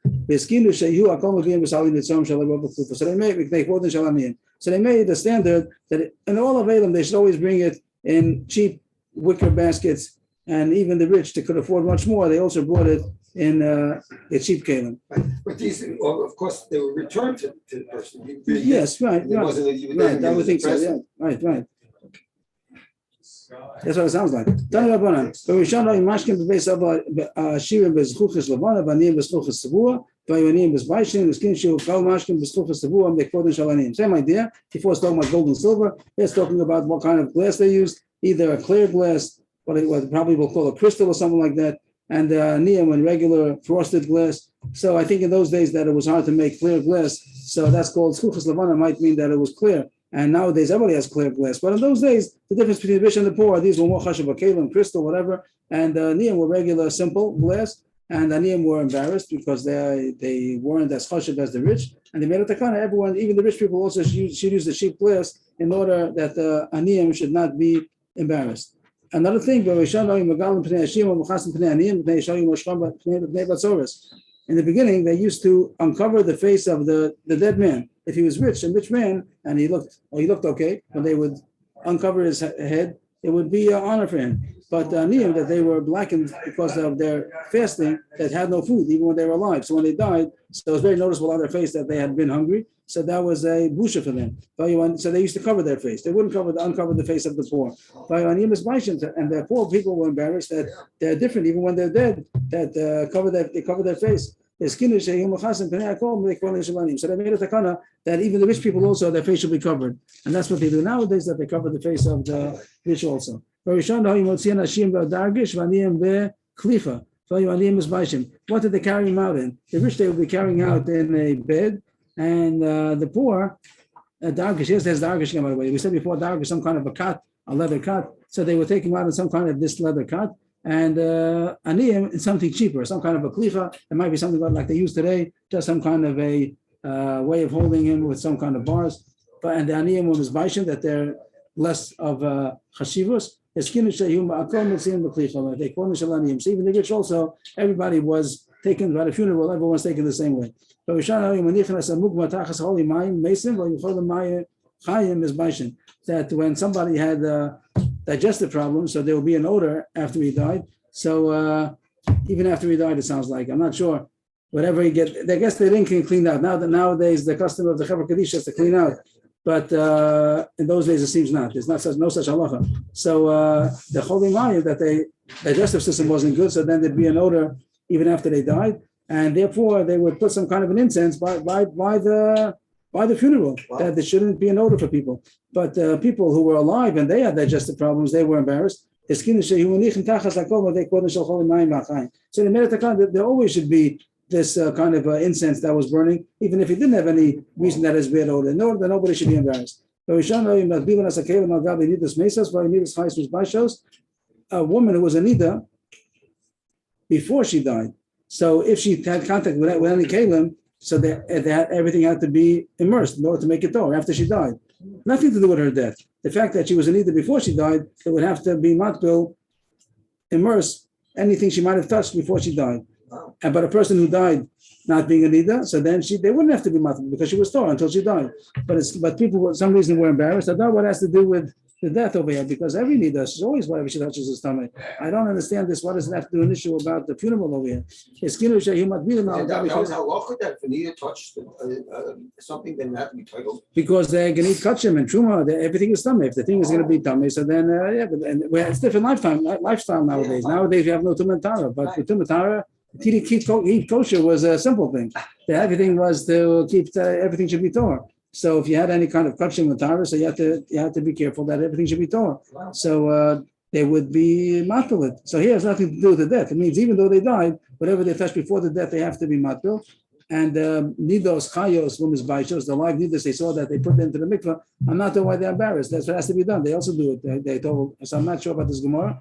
So they made the standard that in all of Elam, they should always bring it in cheap wicker baskets, and even the rich that could afford much more, they also brought it in a cheap kalim. But these, of course, they were returned to the person. Yes, right. It wasn't Right, I would think so. Yeah, right. That's what it sounds like. Tana Rabbanan. But we shall know in Mashkin b'beis Abba Shirim bezchuchas Lavana b'aniyim bezchuchas Tabua b'aniyim bezbaishin v'skin shiu kol Mashkin bezchuchas Tabua b'kvodin shalanim. Same idea. Before it's talking about gold and silver, it's talking about what kind of glass they used. Either a clear glass, what probably we'll call a crystal or something like that, and niyam and regular frosted glass. So I think in those days that it was hard to make clear glass. So that's called zchuchas Lavana. Might mean that it was clear. And nowadays, everybody has clear glass. But in those days, the difference between the rich and the poor, these were more chashav, kalim, crystal, whatever. And niyam were regular, simple glass. And the niyam were embarrassed because they weren't as chashav as the rich. And they made a takana. Everyone, even the rich people, also should use the cheap glass in order that the niyam should not be embarrassed. Another thing, in the beginning, they used to uncover the face of the dead man. If he was rich, a rich man, and he looked okay, when they would uncover his head, it would be an honor for him. But niyam that they were blackened because of their fasting, that had no food even when they were alive. So when they died, so it was very noticeable on their face that they had been hungry. So that was a busha for them. So they used to cover their face. They wouldn't uncover the face of the poor. And the poor people were embarrassed that they're different even when they're dead. That they cover their face. So they made a takana that even the rich people also, their face should be covered. And that's what they do nowadays, that they cover the face of the rich also. What did they carry him out in? The rich, they would be carrying out in a bed, and the poor, dargish, yes, there's dargish, by the way. We said before, dargish, some kind of a cut, a leather cut. So they would take him out in some kind of this leather cut. And aniyim in something cheaper, some kind of a klifa. It might be something like they use today, just some kind of a way of holding him with some kind of bars. And the aniyim was baishin, that they're less of chashivus. So even the rich also, everybody was taken at a funeral, everyone's taken the same way. That when somebody had digestive problems, so there will be an odor after he died. So even after he died, it sounds like, I'm not sure, whatever he get, I guess they didn't clean out. Nowadays, the custom of the Chevra Kaddish is to clean out. But in those days, it seems not. There's no such halacha. So the holy mayim, that their digestive system wasn't good, so then there'd be an odor even after they died. And therefore, they would put some kind of an incense by the funeral, wow, that there shouldn't be an odor for people. But people who were alive and they had digestive problems, they were embarrassed. הסכינו שיהיו מניחים תחת לכל מדי קודם של חול מים והחיים. So they made it a kind that there always should be this kind of incense that was burning, even if he didn't have any reason that is bad odor. No, then nobody should be embarrassed. A woman who was a nida before she died. So if she had contact with any kalim, so that everything had to be immersed in order to make it Torah after she died. Nothing to do with her death. The fact that she was a nida before she died, it would have to be matbil, immerse anything she might have touched before she died. And but a person who died not being a nida, so then they wouldn't have to be matbil because she was Torah until she died. But people for some reason were embarrassed. I don't know what has to do with the death over here, because every nida is always whatever she touches his stomach. I don't understand this. What does it have to do an issue about the funeral over here? That was how long could that if Anita touched something, then it had to be titled. Because they're going to eat kachim and truma, everything is tummy. If the thing is going to be tummy, so then it's different lifestyle nowadays. Nowadays we have no tumatara, but with tumatara, eat kosher was a simple thing. Everything was to keep everything should be Torah. So if you had any kind of kachim with Torah, so you had to be careful that everything should be Torah. So they would be matpil. So here has nothing to do with the death. It means even though they died, whatever they touched before the death, they have to be matpil. And nidos, chayos, women's baishos, the live nidos, they saw that they put them into the mikvah. I'm not sure why they're embarrassed. That's what has to be done. They also do it. They told, so I'm not sure about this Gemara.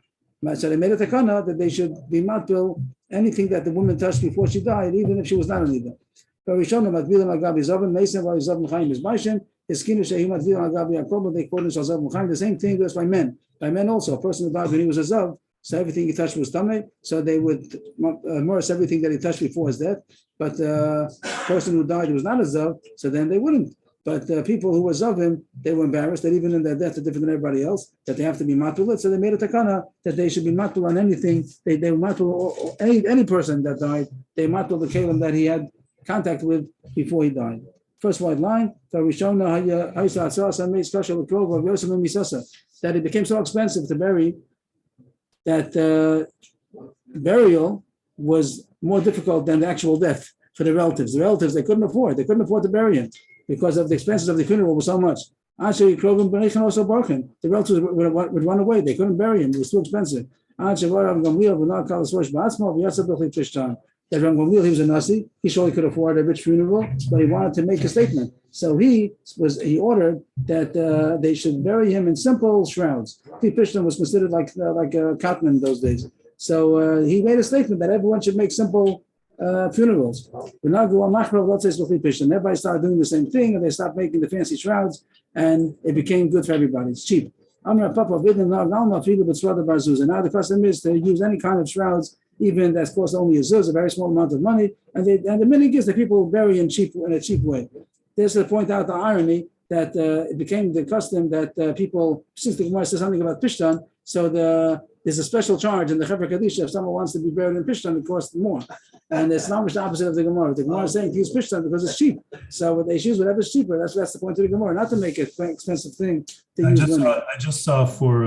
So they made a takana that they should be matpil anything that the woman touched before she died, even if she was not a nida. They quoted the same thing goes by men. By men also, a person who died when he was a zav, so everything he touched was tameh, so they would immerse everything that he touched before his death. But a person who died who was not a zav, so then they wouldn't. But people who were zavim, they were embarrassed that even in their death, they're different than everybody else, that they have to be matulit. So they made a takana that they should be matul on anything. They matul any person that died. They matul the kalim that he had contact with before he died. First white line, that it became so expensive to bury that burial was more difficult than the actual death for the relatives. The relatives, they couldn't afford to bury him because of the expenses of the funeral was so much. The relatives would run away. They couldn't bury him. It was too expensive. That Ram Gamliel, he was a Nasi, he surely could afford a rich funeral, but he wanted to make a statement. So he ordered that they should bury him in simple shrouds. Pishtan was considered like a katan in those days. So he made a statement that everyone should make simple funerals. Everybody started doing the same thing, and they stopped making the fancy shrouds, and it became good for everybody. It's cheap. And now the custom is to use any kind of shrouds, even that's cost only a zuz, a very small amount of money, and the meaning is that people bury in a cheap way. There's to point out the irony that it became the custom that people, since the Gemara says something about Pishtan, so there's a special charge in the Chevra Kadisha. If someone wants to be buried in Pishtan, it costs more. And it's not much the opposite of the Gemara. The Gemara is saying to use Pishtan because it's cheap. So they choose whatever's cheaper. That's the point of the Gemara, not to make it an expensive thing to use money. I just saw for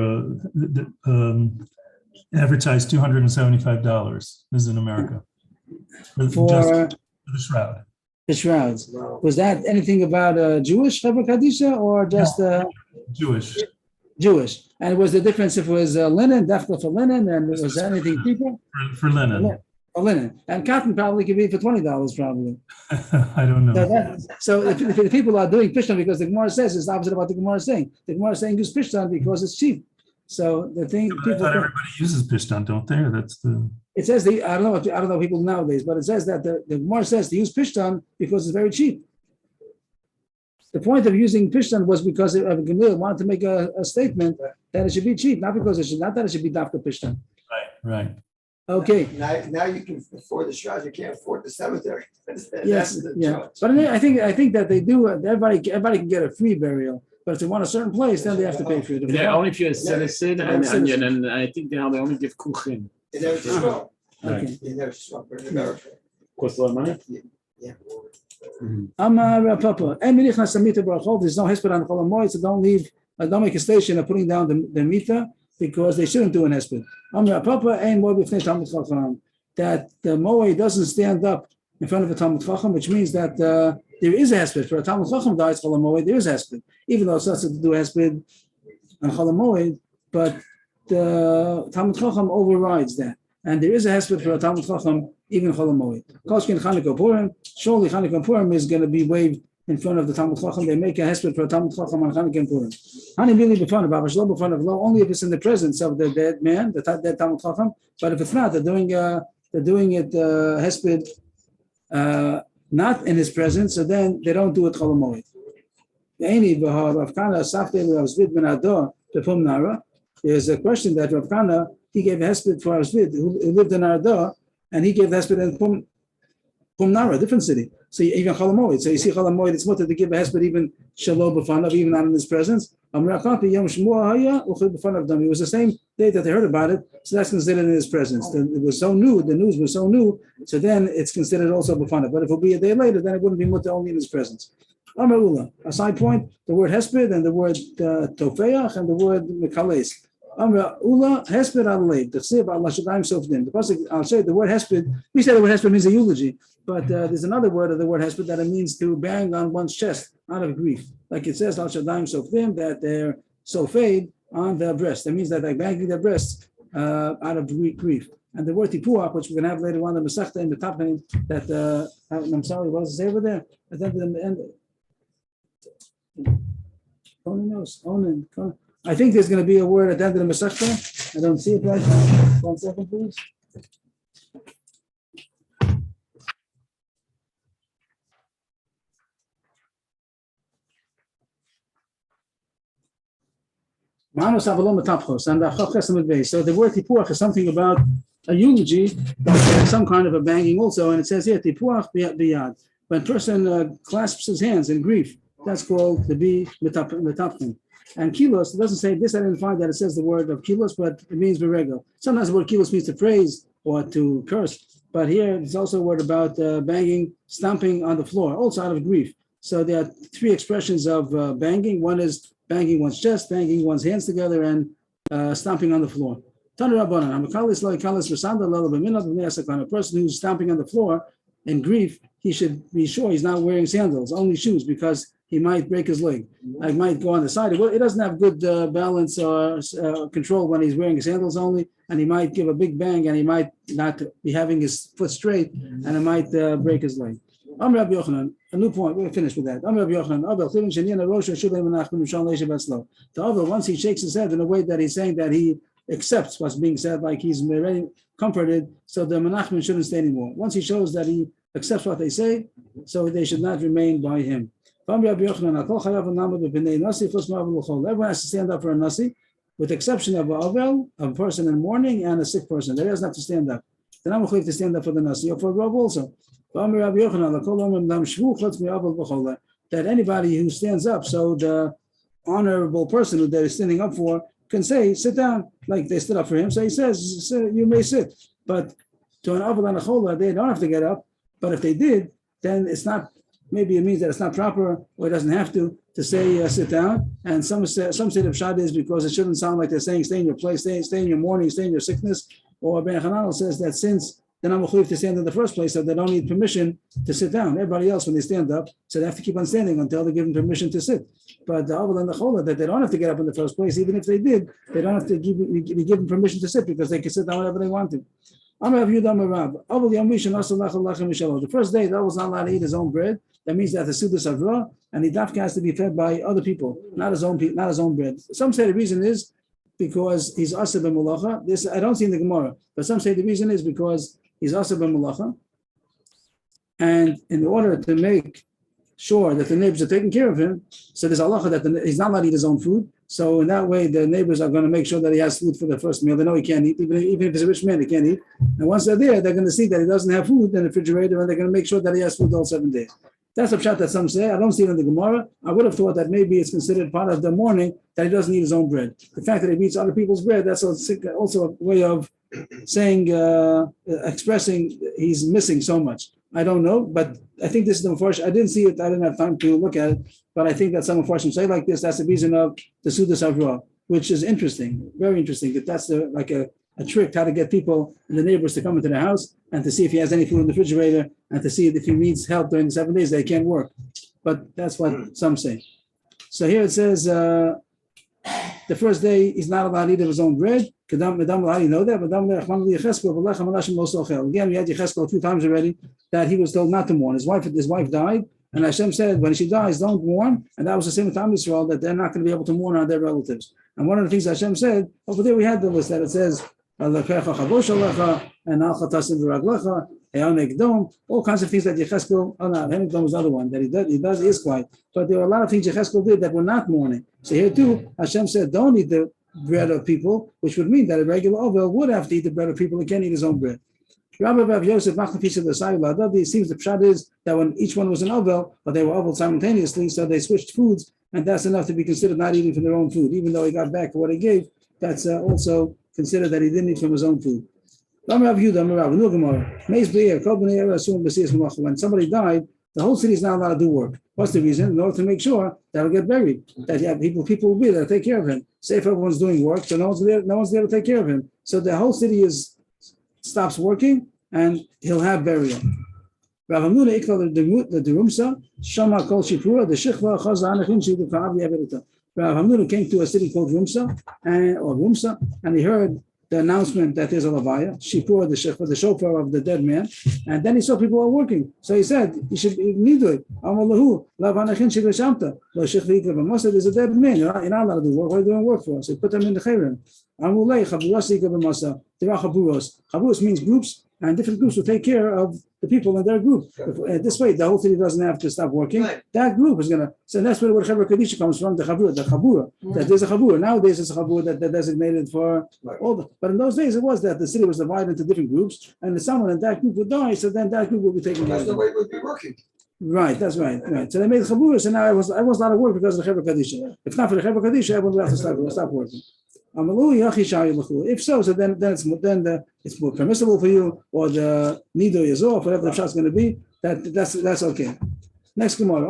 advertised $275. This is in America. For the shroud. The shrouds. Was that anything about Jewish Chevra Kadisha or just Jewish? Jewish. And was the difference if it was linen, definitely for linen, and was there anything cheaper? For linen. For linen. And cotton probably could be for $20 probably. I don't know. So if the people are doing Pishtan because the Gemara says it's the opposite of what the Gemara is saying. The Gemara is saying use Pishtan because it's cheap. So the thing I thought everybody uses Pishtan, don't they? That's the. It says I don't know people nowadays, but it says that the Gemara says to use Pishtan because it's very cheap. The point of using Pishtan was because Gamliel wanted to make a statement that it should be cheap, not because not that it should be dafka Pishtan. Right. Okay. Now you can afford the shrouds. You can't afford the cemetery. Yes. Yeah. But I think that they do. Everybody can get a free burial. But if they want a certain place, then they have to pay for it. Yeah, only if you're a citizen, and I think they only give kuchen. In Eretz Okay. in America. Cost a lot of money. Yeah. Amar Papa, and there's no hesped on Chol Hamoed, so don't make a station of putting down the mita because they shouldn't do an hesped. Amar Papa, and moed b'fnei Talmid Chacham, that the moed doesn't stand up in front of a Talmid Chacham, which means that there is a hesped. For a Talmid Chacham dies Chol Hamoed, there is a hesped, even though it's not to do hesped on Chol Hamoed, but the Talmud Chacham overrides that. And there is a hesped for a Talmud Chacham, even Chol Moed. Koshkin Chanukah Purim, surely Chanukah Purim is going to be waved in front of the Talmud Chacham. They make a hesped for a Talmud Chacham on Chanukah and Purim. Hani really b'fanav, Avashlo b'fanav lo, only if it's in the presence of the dead man, the dead Talmud Chacham. But if it's not, they're doing it hesped not in his presence, so then they don't do it Chol Moed. There's a question that Rav Kana, he gave hesped for Asvid, who lived in Arda, and he gave hesped in Pumnara, a different city. So even Chol Moed. So you see Chol Moed, it's mutter to give a hesped even Shalom b'fanav, even not in his presence. It was the same day that they heard about it, so that's considered in his presence. It was so new, the news was so new, so then it's considered also b'fanav. But if it will be a day later, then it wouldn't be mutter only in his presence. Amar Ula, a side point, the word hesped and the word tofeach and the word mekales. Amar Ula, hesped al-leib, the tzib al-lashadayim sofdim. The pasuk, I'll say the word hesped, we say the word hesped means a eulogy, but there's another word of the word hesped that it means to bang on one's chest out of grief. Like it says, al-shadayim sofdim, that they're sofed on their breast. That means that they're banging their breasts out of grief. And the word tipuach, which we're going to have later on in the Masechta in the top end, that, I'm sorry, what does it say over there? At the end, I think there's going to be a word at the end of the Masechta. I don't see it right now. 1 second, please. So the word tipuach is something about a eulogy, but some kind of a banging also. And it says here, tipuach biyad. When a person clasps his hands in grief, that's called the bi metapchen. And kilos, it doesn't say this, I didn't find that it says the word of kilos, but it means berego. Sometimes the word kilos means to praise or to curse, but here it's also a word about banging, stomping on the floor, also out of grief. So there are 3 expressions of banging. One is banging one's chest, banging one's hands together, and stomping on the floor. A person who's stomping on the floor in grief, he should be sure he's not wearing sandals, only shoes, because he might break his leg. I might go on the side. He doesn't have good balance or control when he's wearing sandals only, and he might give a big bang, and he might not be having his foot straight, and it might break his leg. A new point, we're finished with that. The other, once he shakes his head in a way that he's saying that he accepts what's being said, like he's already comforted, so the Menachem shouldn't stay anymore. Once he shows that he accepts what they say, so they should not remain by him. Everyone has to stand up for a nasi, with the exception of a person in mourning and a sick person. They doesn't have to stand up. They're not to stand up for the nasi or for Rav also. That anybody who stands up, so the honorable person who they're standing up for can say, sit down, like they stood up for him. So he says, you may sit. But to an aval and a chola, they don't have to get up. But if they did, then it's not, maybe it means that it's not proper, or it doesn't have to say sit down. And some say the pshat is because it shouldn't sound like they're saying stay in your place, stay in your mourning, stay in your sickness. Or Ben Hananel says that since they're not mechuyev to stand in the first place, so they don't need permission to sit down. Everybody else, when they stand up, so they have to keep on standing until they're given permission to sit. But the aval and the chola, that they don't have to get up in the first place, even if they did, they don't have to be given permission to sit, because they can sit down whenever they want to. The first day, that was not allowed to eat his own bread. That means that the Sudas Avra, and the dafka has to be fed by other people, not his own bread. Some say the reason is because he's asab and mulacha. This I don't see in the Gemara, but some say the reason is because he's asab and mulacha. And in order to make sure that the neighbors are taking care of him, so there's halacha that he's not allowed to eat his own food. So in that way, the neighbors are going to make sure that he has food for the first meal. They know he can't eat, even if he's a rich man, he can't eat. And once they're there, they're going to see that he doesn't have food in the refrigerator, and they're going to make sure that he has food all 7 days. That's a pshat that some say. I don't see it in the Gemara. I would have thought that maybe it's considered part of the mourning that he doesn't eat his own bread. The fact that he eats other people's bread, that's also a way of saying, expressing he's missing so much. I don't know, but I think this is the unfortunate. I didn't see it. I didn't have time to look at it, but I think that some unfortunate say like this. That's the reason of the Sudas Avra, which is interesting, very interesting. That's like a trick how to get people and the neighbors to come into the house and to see if he has any food in the refrigerator and to see if he needs help during the 7 days. They can't work, but that's what some say. So here it says. the first day he's not allowed to eat of his own bread. How do you know that? Again, we had Yecheskel a few times already that he was told not to mourn. His wife died, and Hashem said, when she dies, don't mourn. And that was the same time Israel, that they're not going to be able to mourn on their relatives. And one of the things Hashem said, over there we had the list that it says, and all kinds of things that Yecheskel, Hemikdom was the other one, that he does is quiet. But there were a lot of things Yecheskel did that were not mourning. So here too, Hashem said, don't eat the bread of people, which would mean that a regular Ovel would have to eat the bread of people and can't eat his own bread. Rabbi Rav Yosef, it seems the pshat is that when each one was an Ovel, but they were Ovel simultaneously, so they switched foods, and that's enough to be considered not eating from their own food. Even though he got back for what he gave, that's also considered that he didn't eat from his own food. When somebody died, the whole city is not allowed to do work. What's the reason? In order to make sure that he'll get buried, that people will be there to take care of him. Say if everyone's doing work, so no one's there to take care of him. So the whole city stops working, and he'll have burial. Rav Hamnuna ikla the derumsa shama kol shipura the shichva chaza anachin shi dukaav yaverita. Rav Hamnuna came to a city called Rumsa, and he heard the announcement that there's a levaya, shipura the shechva, the shofar of the dead man, and then he saw people are working. So he said, "You should need it." Amalahu lav anachin shi v'shamta lo shechva ikla b'masa. There's a dead man. You're not allowed to do work. Why are you doing work for us? So he put them in the chayrim. Amulei chaburas ikla b'masa. There are chaburos. Chaburos means groups. And different groups will take care of the people in their group. This way, the whole city doesn't have to stop working. Right. That group is going to. So that's where Chabura Kadisha comes from, the chabura. That there's a chabura. Nowadays, it's a chabura that designated for all the. But in those days, it was that the city was divided into different groups, and if someone in that group would die, so then that group will be taken care of. That's the way it would be working. Right, that's right. So they made chabura, so now I was a lot of work because of the Chabura Kadisha. If not for the Chabura Kadisha, everyone would have to stop working. If so, then it's more permissible for you, or the nido is off, whatever the shot's going to be. That's okay. Next Gemara.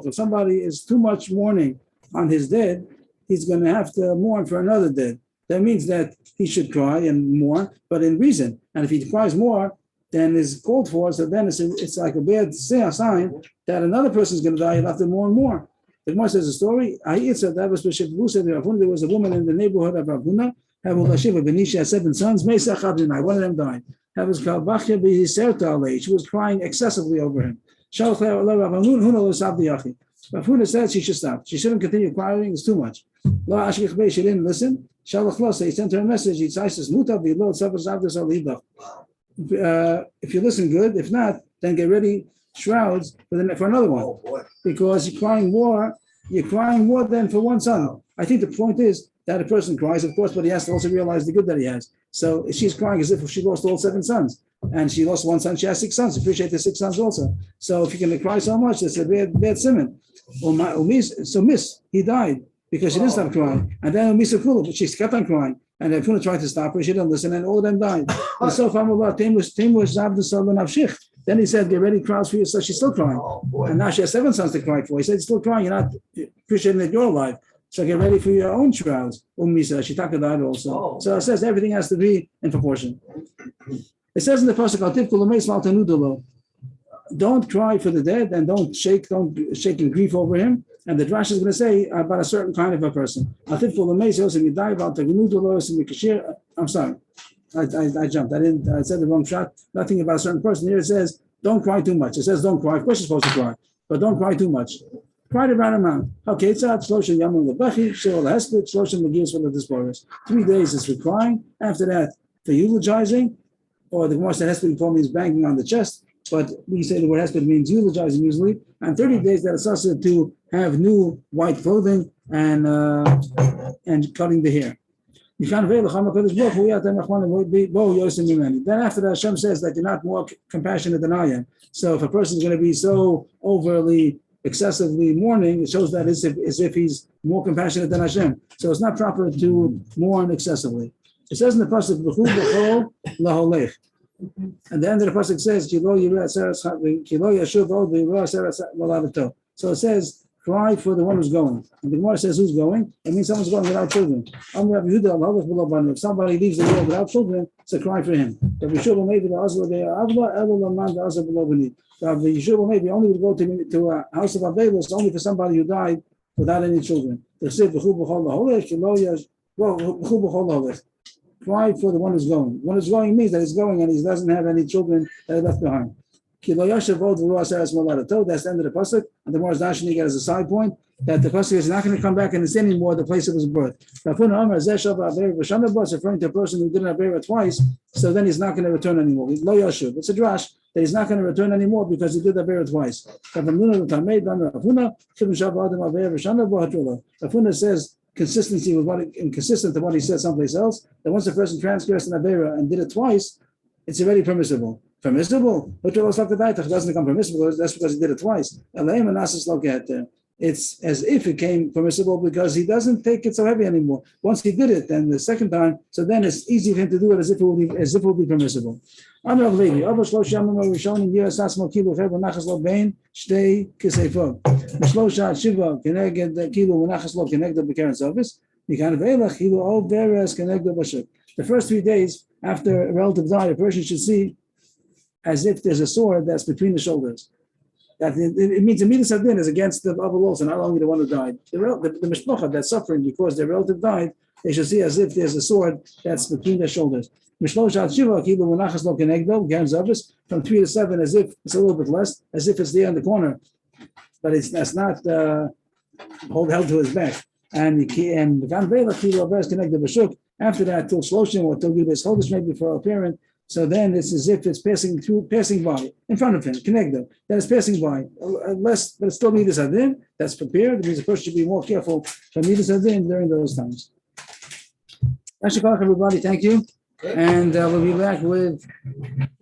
If somebody is too much mourning on his dead, he's going to have to mourn for another dead. That means that he should cry and mourn, but in reason. And if he cries more than is called for, so then it's like a bad sign that another person is going to die. He'll have to mourn more. The Gemara says a story. There was a woman in the neighborhood of Rav Huna. She had 7 sons. One of them died. She was crying excessively over him. Rav Huna said she should stop. She shouldn't continue crying. It's too much. She didn't listen. He sent her a message. He says, if you listen good, if not, then get ready shrouds for another one, because you're crying more than for one son. I think the point is that a person cries, of course, but he has to also realize the good that he has. So if she's crying as if she lost all 7 sons, and she lost one son, she has 6 sons. Appreciate the 6 sons also. So if you're going to cry so much, it's a bad simon. So he died because she didn't stop crying, and then but she kept on crying, and then tried to stop her. She didn't listen, and all of them died. And so then he said, get ready, cries for you. So she's still crying. And now she has 7 sons to cry for. He said, still crying. You're not appreciating that you're alive. So get ready for your own shrouds. She talked about it also. So it says everything has to be in proportion. It says in the Pasuk, don't cry for the dead, and don't shake in grief over him. And the Drash is going to say about a certain kind of a person. I'm sorry. I jumped. I said the wrong shot. Nothing about a certain person. Here it says, don't cry too much. It says, don't cry. Of course you're supposed to cry, but don't cry too much. Cry the right amount. Okay, it's out. 3 days is for crying. After that, for eulogizing, or the Gemara said hesped means banging on the chest, but we say the word hesped means eulogizing usually. And 30 days that it's also to have new white clothing and cutting the hair. Then after that, Hashem says that you're not more compassionate than I am. So if a person is going to be so overly, excessively mourning, it shows that as if he's more compassionate than Hashem. So it's not proper to mourn excessively. It says in the pasuk, and the end of the pasuk says, so it says, cry for the one who's going. And the Gemara says, who's going? It means someone's going without children. If somebody leaves the world without children, it's a cry for him. The Yeshua maybe only would go to a house of Avelus only for somebody who died without any children. Cry for the one who's going. One who's going means that he's going and he doesn't have any children that are left behind. That's the end of the pasuk. And the more Dashni get as a side point that the pasuk is not going to come back and it's anymore the place of his birth. Referring to a person who didn't have Beira twice, so then he's not going to return anymore. It's a drash that he's not going to return anymore because he did the Beira twice. Rafuna says consistency with what inconsistent to what he said someplace else, that once a person transgressed an Avera and did it twice, it's already permissible. Permissible? But it doesn't become permissible, that's because he did it twice. It's as if it came permissible because he doesn't take it so heavy anymore. Once he did it, then the second time, so then it's easy for him to do it as if it would be permissible. The first 3 days after a relative died, a person should see as if there's a sword that's between the shoulders. That it means the midas hadin is against the Abul also, not only the one who died. The mishpacha that's suffering because their relative died, they should see as if there's a sword that's between their shoulders. From 3 to 7, as if it's a little bit less, as if it's there in the corner, but that's not held to his back. And after that, till Shloshim or till Gilbis Chodesh, maybe for a parent. So then it's as if it's passing by in front of him, connected. That is passing by, less, but it's still midas hadin. That's prepared. It means the person should be more careful for midas hadin during those times. Everybody, thank you, and we'll be back with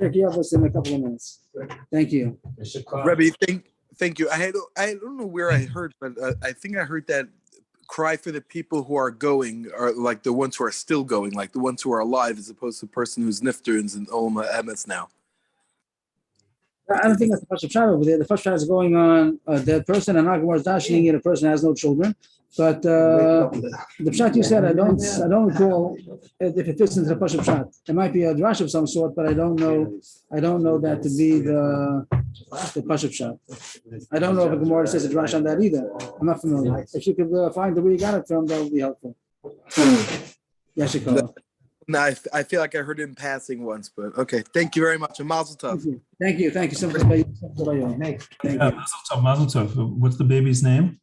Turkey Avos in a couple of minutes. Thank you, Rebbe. Thank you. I don't know where I heard, but I think I heard that cry for the people who are going, or like the ones who are still going, like the ones who are alive, as opposed to the person who's nifterins and Olma Emetz now. I don't think that's the first shot over there. The first shot is going on a dead person, and Nagamor is dashing in a person who has no children. But the shot you said, I don't recall if it fits into the Pashup shot. It might be a drash of some sort, but I don't know that to be the Pashup shot. I don't know if a Gemara says a drash on that either. I'm not familiar. If you could find where you got it from, that would be helpful. Yashikov. No, I feel like I heard it in passing once, but okay. Thank you very much. And Mazel Tov. Thank you. Thank you so much. Mazel tov, Mazel tov. What's the baby's name?